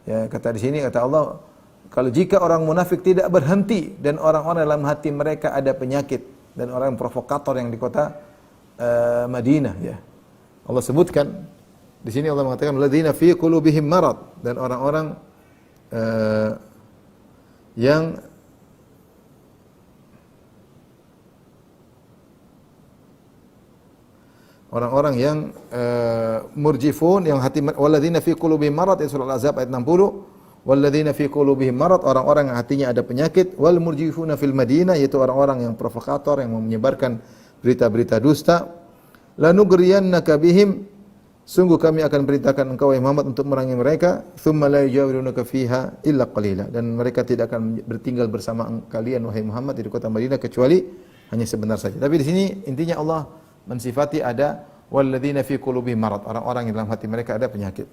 Ya, kata di sini kata Allah, kalau jika orang munafik tidak berhenti dan orang-orang dalam hati mereka ada penyakit dan orang provokator yang di kota Madinah, ya. Allah sebutkan di sini Allah mengatakan ladzina fi qulubihim marad, dan orang-orang yang murjifun, yang hati, walladzina fi qulubihim marad, surah Al-Ahzab ayat 60. Walladzina fi qulubihim marad, orang-orang yang hatinya ada penyakit, wal murjifuna fil Madinah, yaitu orang-orang yang provokator yang menyebarkan berita-berita dusta. Lanughriyannaka bihim, sungguh kami akan perintahkan engkau wahai Muhammad untuk merangi mereka, thumma la yujawirunaka fiha illa qalila, dan mereka tidak akan bertinggal bersama kalian wahai Muhammad di kota Madinah kecuali hanya sebentar saja. Tapi di sini intinya Allah mensifati ada walladzina fi qulubihim marad, orang-orang yang dalam hati mereka ada penyakit.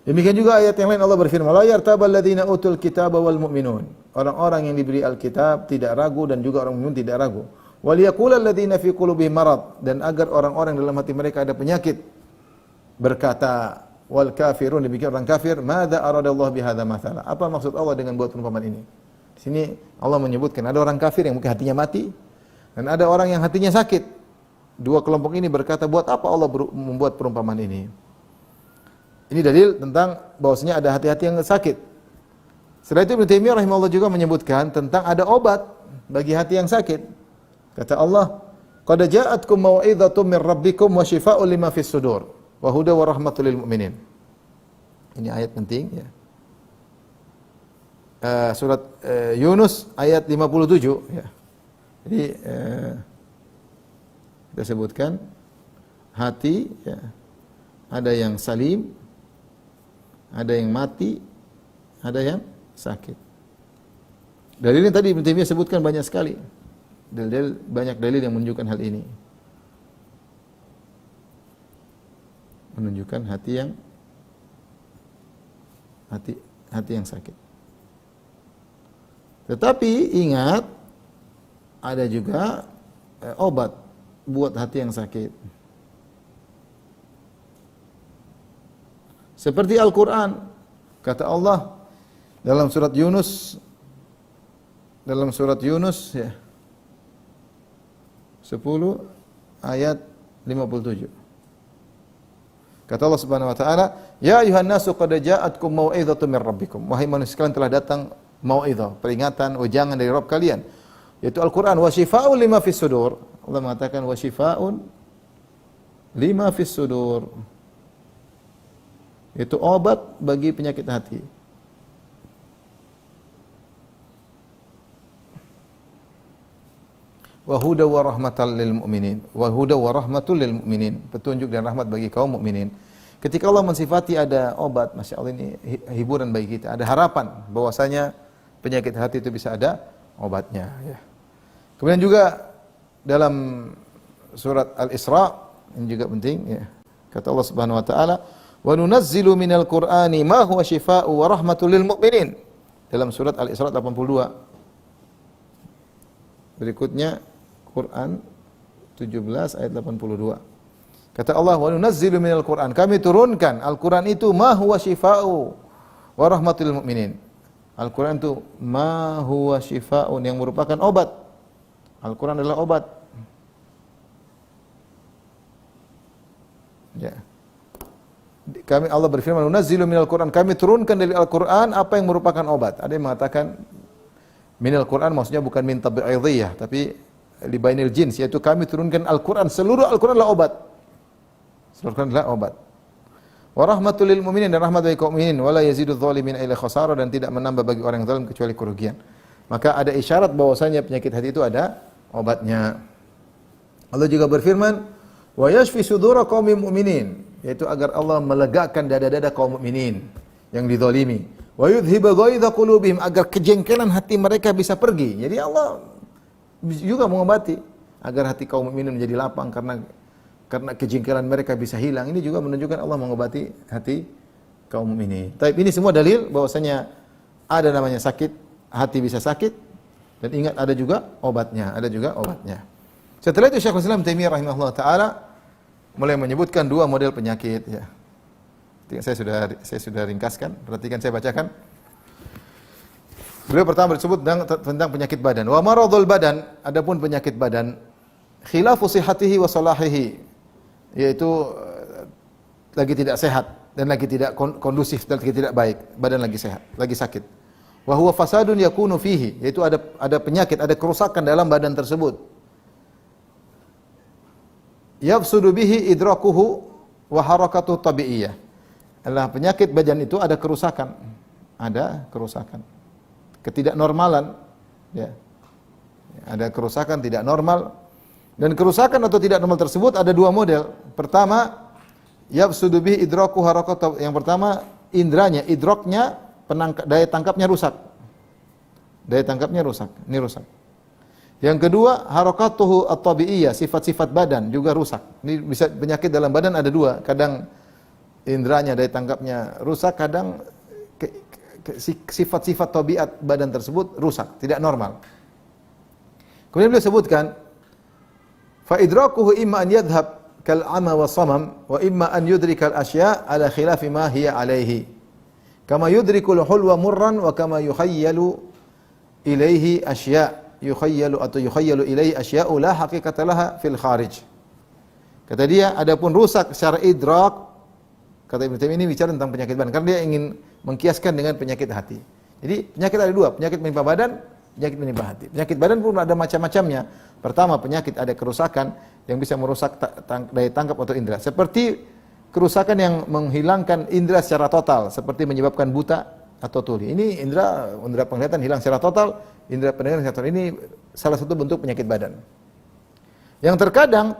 Demikian juga ayat yang lain Allah berfirman, la yartabal ladzina utul kitaba wal mu'minun, orang-orang yang diberi Alkitab tidak ragu dan juga orang mukmin tidak ragu. Wal yaqulul ladzina fi qulubihim marad, dan agar orang-orang dalam hati mereka ada penyakit berkata, wal kafirun, demikian orang kafir, madza aradallahu bihadza mathala, apa maksud Allah dengan buat perumpamaan ini? Di sini Allah menyebutkan ada orang kafir yang mungkin hatinya mati dan ada orang yang hatinya sakit dua kelompok ini berkata, buat apa Allah membuat perumpamaan ini? Ini dalil tentang bahwasanya ada hati-hati yang sakit. Setelah itu Ibnu Taimiyah rahimahullah juga menyebutkan tentang ada obat bagi hati yang sakit. Kata Allah, "Qad ja'atkum mau'izatun min rabbikum wa shifaa'un lima fis sudur wa huda wa rahmatul lil mu'minin." Ini ayat penting ya. Surat Yunus ayat 57 ya. Jadi kita sebutkan hati ya, ada yang salim, ada yang mati, ada yang sakit. Dalilnya tadi Ibnu Taimiyah sebutkan banyak sekali. Banyak dalil yang menunjukkan hal ini. Menunjukkan hati yang sakit. Tetapi ingat, ada juga obat buat hati yang sakit. Seperti Al-Quran, kata Allah dalam surat Yunus ya, 10 ayat 57. Kata Allah Subhanahu wa taala, "Ya ayuhan nasu qad ja'atkum mau'izatun min rabbikum." Wahai manusia sekalian, telah datang mau'izah, peringatan, ujangan dari Rabb kalian, yaitu Al-Qur'an, wa syifaa'un lima fis sudur. Allah mengatakan wa syifaa'un lima fis sudur. Itu obat bagi penyakit hati. Wa huda wa rahmatal lil mu'minin. Wa huda wa rahmatul lil mu'minin. Petunjuk dan rahmat bagi kaum mukminin. Ketika Allah mensifati ada obat, Masya Allah, ini hiburan bagi kita. Ada harapan bahwasanya penyakit hati itu bisa ada obatnya. Ya. Kemudian juga dalam surat Al-Isra, ini juga penting. Ya. Kata Allah Subhanahu Wa Taala, wa nunazzilu minal Qur'ani ma huwa syifaa'u wa rahmatul lil mu'minin. Dalam surat Al-Isra 82. Berikutnya Quran 17 ayat 82. Kata Allah, wa nunazzilu minal Qur'an. Kami turunkan Al-Qur'an itu ma huwa syifaa'u wa rahmatul lil mu'minin. Al-Qur'an itu ma huwa syifaa'un, yang merupakan obat. Al-Qur'an adalah obat. Ya. Allah berfirman, "Nunazzilu minal Qur'an." Kami turunkan dari Al-Qur'an apa yang merupakan obat. Ada yang mengatakan minal Qur'an maksudnya bukan min tabi'idhiyah, tapi libainil jins, yaitu kami turunkan Al-Qur'an, seluruh Al-Qur'an adalah obat. Seluruh Al-Qur'an adalah obat. Wa rahmatul lil mu'minin, dan rahmat bagi kaum mukminin, wala yazidudz zalimin illa khasara, dan tidak menambah bagi orang yang zalim kecuali kerugian. Maka ada isyarat bahwasanya penyakit hati itu ada obatnya. Allah juga berfirman, wa yashfi sudura qaumil mu'minin, yaitu agar Allah melegakan dada-dada kaum mukminin yang dizalimi. Wa yudhiba ghaidha qulubihim, agar kejengkelan hati mereka bisa pergi. Jadi Allah juga mengobati agar hati kaum mukminin menjadi lapang karena kejengkelan mereka bisa hilang. Ini juga menunjukkan Allah mengobati hati kaum mukminin. Tapi ini semua dalil bahwasanya ada namanya sakit, hati bisa sakit, dan ingat ada juga obatnya, Setelah itu Syekhul Islam Taimiyah rahimahullah taala mulai menyebutkan dua model penyakit ya. Saya sudah ringkaskan, perhatikan saya bacakan. Beliau pertama disebut tentang penyakit badan. Wa maradul badan, adapun penyakit badan, khilafu sihhatihi wa salahihi, yaitu lagi tidak sehat dan lagi tidak kondusif dan lagi tidak baik, badan lagi sehat, lagi sakit. Wa huwa fasadun yakunu fihi, yaitu ada penyakit, ada kerusakan dalam badan tersebut. Yafsudu bihi idrakuhu wa harakatuhu tabi'iyah. Adalah penyakit badan itu ada kerusakan, ketidaknormalan, ya. Ada kerusakan tidak normal, dan kerusakan atau tidak normal tersebut ada dua model. Pertama, yafsudu bihi idraku harakatuhu. Yang pertama, indranya, idraknya, daya tangkapnya rusak. Ini rusak. Yang kedua, harakatuhu at-tabi'iyah, sifat-sifat badan juga rusak. Ini bisa penyakit dalam badan ada dua, kadang indranya, daya tangkapnya rusak, kadang sifat-sifat tabiat badan tersebut rusak, tidak normal. Kemudian beliau sebutkan, fa idrakuhu imma an yadhhab kal ama wa samam, wa imma an yudrika al asya' ala khilafi ma hiya alaihi. Kama yudrikul hulwa murran wa kama yukhayyalu ilaihi asya', yukhayyalu ilaihi asya'u la haqiqata laha fil kharij. Kata dia, adapun rusak secara idrak, kata Ibnu Taimiyah ini bicara tentang penyakit badan, karena dia ingin mengkiaskan dengan penyakit hati. Jadi penyakit ada dua, penyakit menimpa badan, penyakit menimpa hati. Penyakit badan pun ada macam-macamnya. Pertama, penyakit ada kerusakan yang bisa merusak daya tangkap atau indera. Seperti kerusakan yang menghilangkan indera secara total, seperti menyebabkan buta atau tuli. Ini indera penglihatan hilang secara total, indera pendengaran secara total. Ini salah satu bentuk penyakit badan. Yang terkadang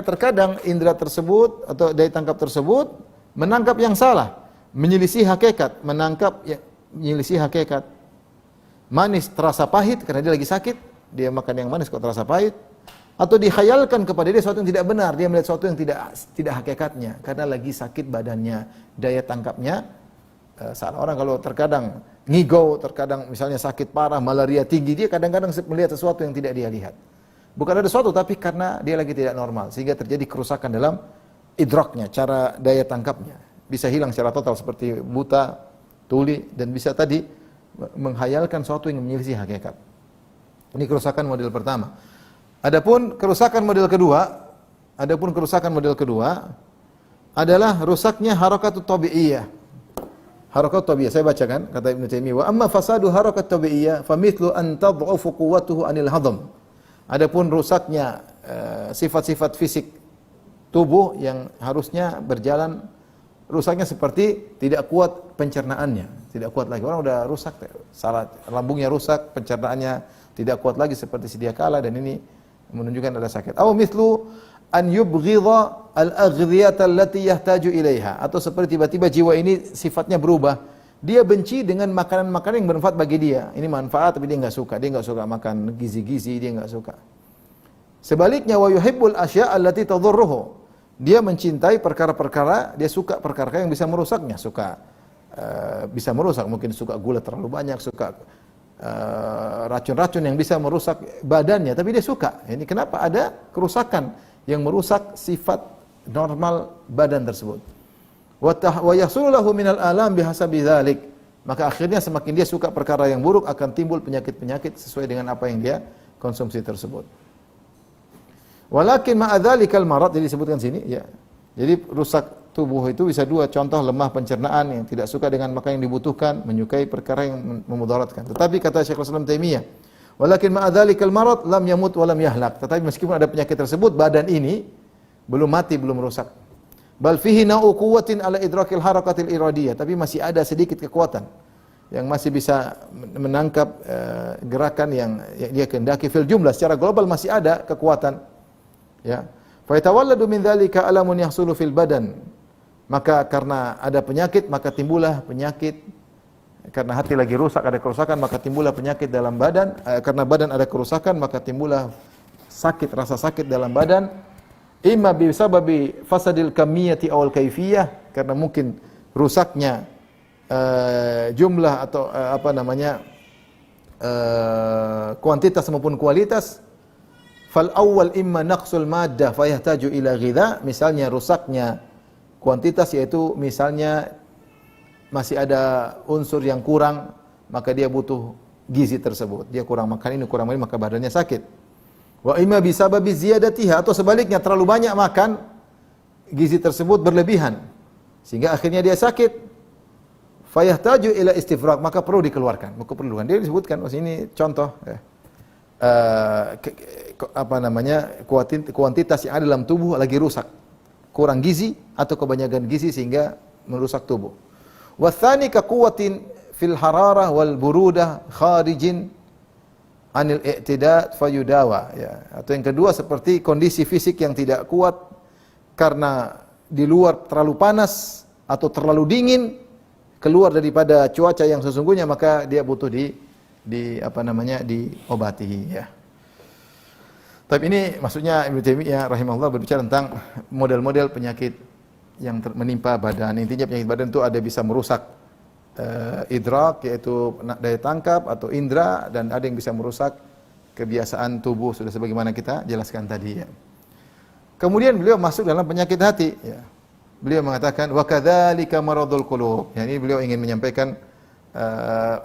terkadang indera tersebut atau daya tangkap tersebut menangkap yang salah, menyelisih hakikat, menyelisih hakikat. Manis terasa pahit karena dia lagi sakit, dia makan yang manis kok terasa pahit, atau dikhayalkan kepada dia sesuatu yang tidak benar, dia melihat sesuatu yang tidak hakikatnya karena lagi sakit badannya, daya tangkapnya salah. Orang kalau terkadang ngigau, terkadang misalnya sakit parah, malaria tinggi, dia kadang-kadang melihat sesuatu yang tidak dia lihat. Bukan ada sesuatu, tapi karena dia lagi tidak normal, sehingga terjadi kerusakan dalam idraknya, cara daya tangkapnya. Bisa hilang secara total seperti buta, tuli, dan bisa tadi menghayalkan sesuatu yang menyelisih hakikat. Ini kerusakan model pertama. Adapun kerusakan model kedua adalah rusaknya harakatut tabi'iyah. Harakat tabi'iyah, saya bacakan kata Ibnu Taimiyah, wa amma fasadu harakat tabi'iyah famithlu an tad'ufu quwwatuhu anil hadam. Adapun rusaknya sifat-sifat fisik tubuh yang harusnya berjalan, rusaknya seperti tidak kuat pencernaannya, tidak kuat lagi. Orang udah rusak, lambungnya rusak, pencernaannya tidak kuat lagi seperti sedia kala, dan ini menunjukkan ada sakit. Aw mithlu an yubghidha al-aghdhiyata allati yahtaju ilaiha, atau seperti tiba-tiba jiwa ini sifatnya berubah. Dia benci dengan makanan-makanan yang bermanfaat bagi dia. Ini manfaat tapi dia enggak suka. Dia enggak suka makan gizi-gizi, dia enggak suka. Sebaliknya wa yuhibbul asya' allati tadhurruhu. Dia mencintai perkara-perkara, dia suka perkara yang bisa merusaknya, bisa merusak, mungkin suka gula terlalu banyak, suka racun-racun yang bisa merusak badannya, tapi dia suka. Ini kenapa ada kerusakan yang merusak sifat normal badan tersebut. Wa yahsulu lahu minal alam bihasabi dzalik. Maka akhirnya semakin dia suka perkara yang buruk, akan timbul penyakit-penyakit sesuai dengan apa yang dia konsumsi tersebut. Walakin ma'adzalikal marad, jadi disebutkan sini ya. Jadi rusak tubuh itu bisa dua, contoh lemah pencernaan, yang tidak suka dengan makanan yang dibutuhkan, menyukai perkara yang memudaratkan. Tetapi kata Syekhul Islam Taimiyah, walakin ma'adzalikal marad lam yamut wa lam yahlak. Tetapi meskipun ada penyakit tersebut, badan ini belum mati, belum rusak. Bal fihi na'u quwwatin ala idrakil harakatil iradiyah, tapi masih ada sedikit kekuatan yang masih bisa menangkap gerakan yang dia kehendaki. Fil jumlah, secara global masih ada kekuatan. Ya. Fa yatawalladu min dzalika alamun yahsulu fil badan. Maka karena ada penyakit, maka timbullah penyakit. Karena hati lagi rusak, ada kerusakan, maka timbullah penyakit dalam badan. Karena badan ada kerusakan, maka timbullah sakit, rasa sakit dalam badan. Imma bisababi fasadil kamiyati awal kaifiyah, karena mungkin rusaknya jumlah atau kuantitas maupun kualitas. Fal awal imma naqsul maddah fayahtaju ila ghidha, misalnya rusaknya kuantitas, yaitu misalnya masih ada unsur yang kurang, maka dia butuh gizi tersebut. Dia kurang makan ini, kurang ini, maka badannya sakit. Wa imma bisababi ziyadatiha, atau sebaliknya terlalu banyak makan, gizi tersebut berlebihan sehingga akhirnya dia sakit. Fayahtaju ila istifraq, maka perlu dikeluarkan, keperluan. Dia disebutkan ini contoh ya. Kuantitas yang ada dalam tubuh lagi rusak, kurang gizi atau kebanyakan gizi sehingga merusak tubuh. Wa tsani ka quwwatin fil hararah wal burudah kharijin anil i'tida' fayudawa, ya. Atau yang kedua seperti kondisi fisik yang tidak kuat karena di luar terlalu panas atau terlalu dingin, keluar daripada cuaca yang sesungguhnya, maka dia butuh diobati, ya. Tapi ini maksudnya Ibnu Taimiyah rahimahullah berbicara tentang model-model penyakit yang menimpa badan. Intinya penyakit badan itu ada bisa merusak idrak, yaitu daya tangkap atau indera, dan ada yang bisa merusak kebiasaan tubuh, sudah sebagaimana kita jelaskan tadi, ya. Kemudian beliau masuk dalam penyakit hati, ya. Beliau mengatakan wa kadzalika maradul qulub. Ya, ini beliau ingin menyampaikan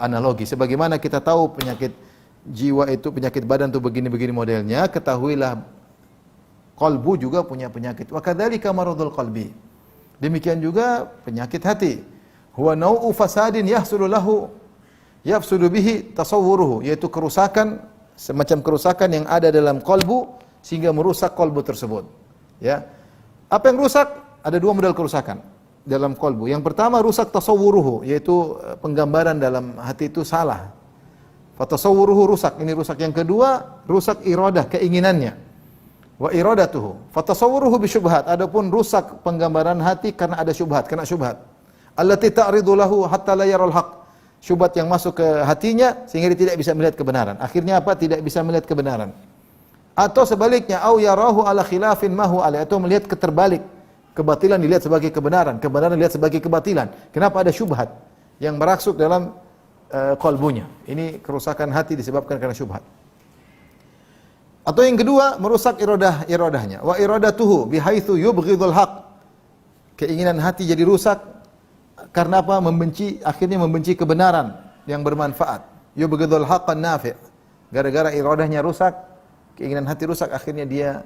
analogi. Sebagaimana kita tahu penyakit jiwa itu, penyakit badan itu begini-begini modelnya, ketahuilah Qalbu juga punya penyakit. Wa kadzalika maradul qalbi. Demikian juga penyakit hati. Huwa nau'u fasadin yafsudu bihi tasawwuruhu, yaitu kerusakan, semacam kerusakan yang ada dalam qalbu sehingga merusak qalbu tersebut. Ya. Apa yang rusak? Ada dua model kerusakan dalam qalbu. Yang pertama rusak tasawwuruhu, yaitu penggambaran dalam hati itu salah. Fatasawwuruhu rusak, ini rusak. Yang kedua, rusak iradah, keinginannya. Wa iradatuhu. Fatasawwuruhu bisyubhat, adapun rusak penggambaran hati karena ada syubhat, kena syubhat. Allati ta'ridu lahu hatta la yaral haq. Syubhat yang masuk ke hatinya sehingga dia tidak bisa melihat kebenaran. Akhirnya apa? Tidak bisa melihat kebenaran. Atau sebaliknya, au yarahu ala khilafin ma huwa alaihi, atau melihat keterbalik. Kebatilan dilihat sebagai kebenaran, kebenaran dilihat sebagai kebatilan. Kenapa? Ada syubhat yang merangsuk dalam qalbunya. Ini kerusakan hati disebabkan karena syubhat. Atau yang kedua, merusak iradahnya. Wa iradatuhu bihaitsu yubghidul haq. Keinginan hati jadi rusak karena apa? Akhirnya membenci kebenaran yang bermanfaat. Yubghidul haqqan nafi'. Gara-gara iradahnya rusak, keinginan hati rusak, akhirnya dia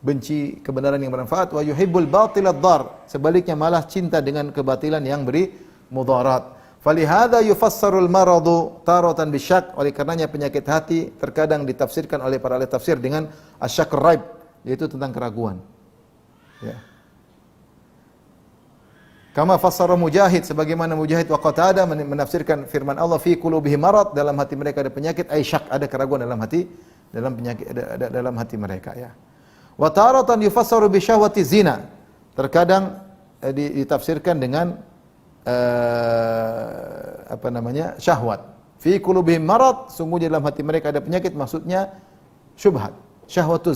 benci kebenaran yang bermanfaat. Wa yuhibbul batilad dar. Sebaliknya malah cinta dengan kebatilan yang beri mudarat. Falihada yufassarul maradu taratan bisyak. Oleh karenanya penyakit hati terkadang ditafsirkan oleh para ahli tafsir dengan asyak raib, yaitu tentang keraguan. Ya. Kama fassara Mujahid, sebagaimana Mujahid wa Qatadah menafsirkan firman Allah, fi qulubihim marad, dalam hati mereka ada penyakit, ay syak, ada keraguan dalam hati, dalam penyakit ada dalam hati mereka, ya. Wa taratan yufassaru bi syahwati zina. Terkadang ditafsirkan dengan syahwat. Fi qulubihim marad, sungguhnya dalam hati mereka ada penyakit, maksudnya syubhat. Syahwatu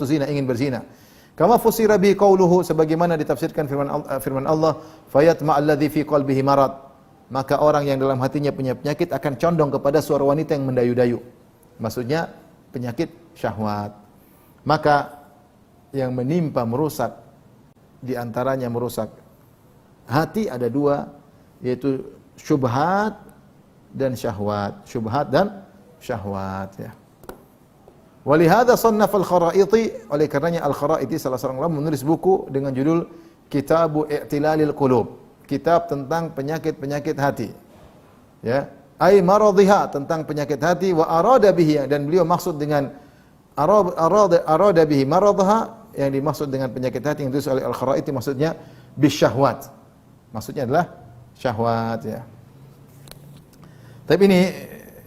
zina, ingin berzina. Kama fusira bi qauluhu, sebagaimana ditafsirkan firman Allah, fayatma alladzi fi qalbihi marad, maka orang yang dalam hatinya punya penyakit akan condong kepada suara wanita yang mendayu-dayu. Maksudnya penyakit syahwat. Maka yang menimpa merusak, di antaranya merusak hati ada dua, yaitu syubhat dan syahwat. Syubhat dan syahwat, ya. Walihada sannaf al-Kharaiti, oleh karenanya al-Kharaiti salah seorang ulama menulis buku dengan judul Kitabu I'tilalil Qulub, kitab tentang penyakit-penyakit hati. Ya, ai maradhiha, tentang penyakit hati, wa arada bihi, dan beliau maksud dengan arada bihi maradhaha, yang dimaksud dengan penyakit hati yang ditulis oleh al-Kharaiti maksudnya bisyahwat. Maksudnya adalah syahwat, ya. Tapi ini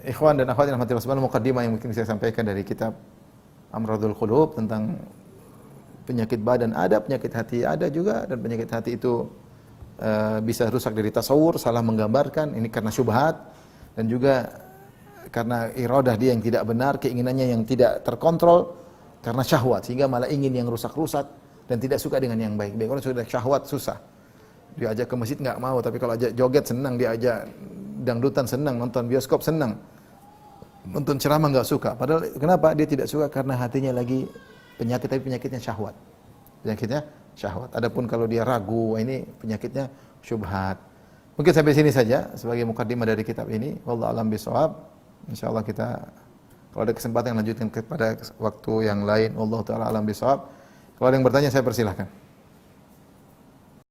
ikhwan dan akhwat yang dirahmati Allah subhanahu, muqaddimah yang mungkin saya sampaikan dari kitab Amradul Qulub tentang penyakit badan ada, penyakit hati ada juga, dan penyakit hati itu bisa rusak dari tasawur, salah menggambarkan, ini karena syubhat, dan juga karena iradah dia yang tidak benar, keinginannya yang tidak terkontrol karena syahwat, sehingga malah ingin yang rusak-rusak dan tidak suka dengan yang baik-baik. Kalau sudah syahwat susah. Diajak ke masjid enggak mau, tapi kalau ajak joget senang, diajak dangdutan senang, nonton bioskop senang. Nonton ceramah enggak suka. Padahal kenapa dia tidak suka? Karena hatinya lagi penyakit, tapi penyakitnya syahwat. Penyakitnya syahwat. Adapun kalau dia ragu, ini penyakitnya syubhat. Mungkin sampai sini saja sebagai mukaddimah dari kitab ini. Wallahu a'lam bishawab. Insyaallah kita kalau ada kesempatan lanjutkan kepada waktu yang lain. Wallahu taala a'lam bishawab. Kalau ada yang bertanya saya persilahkan.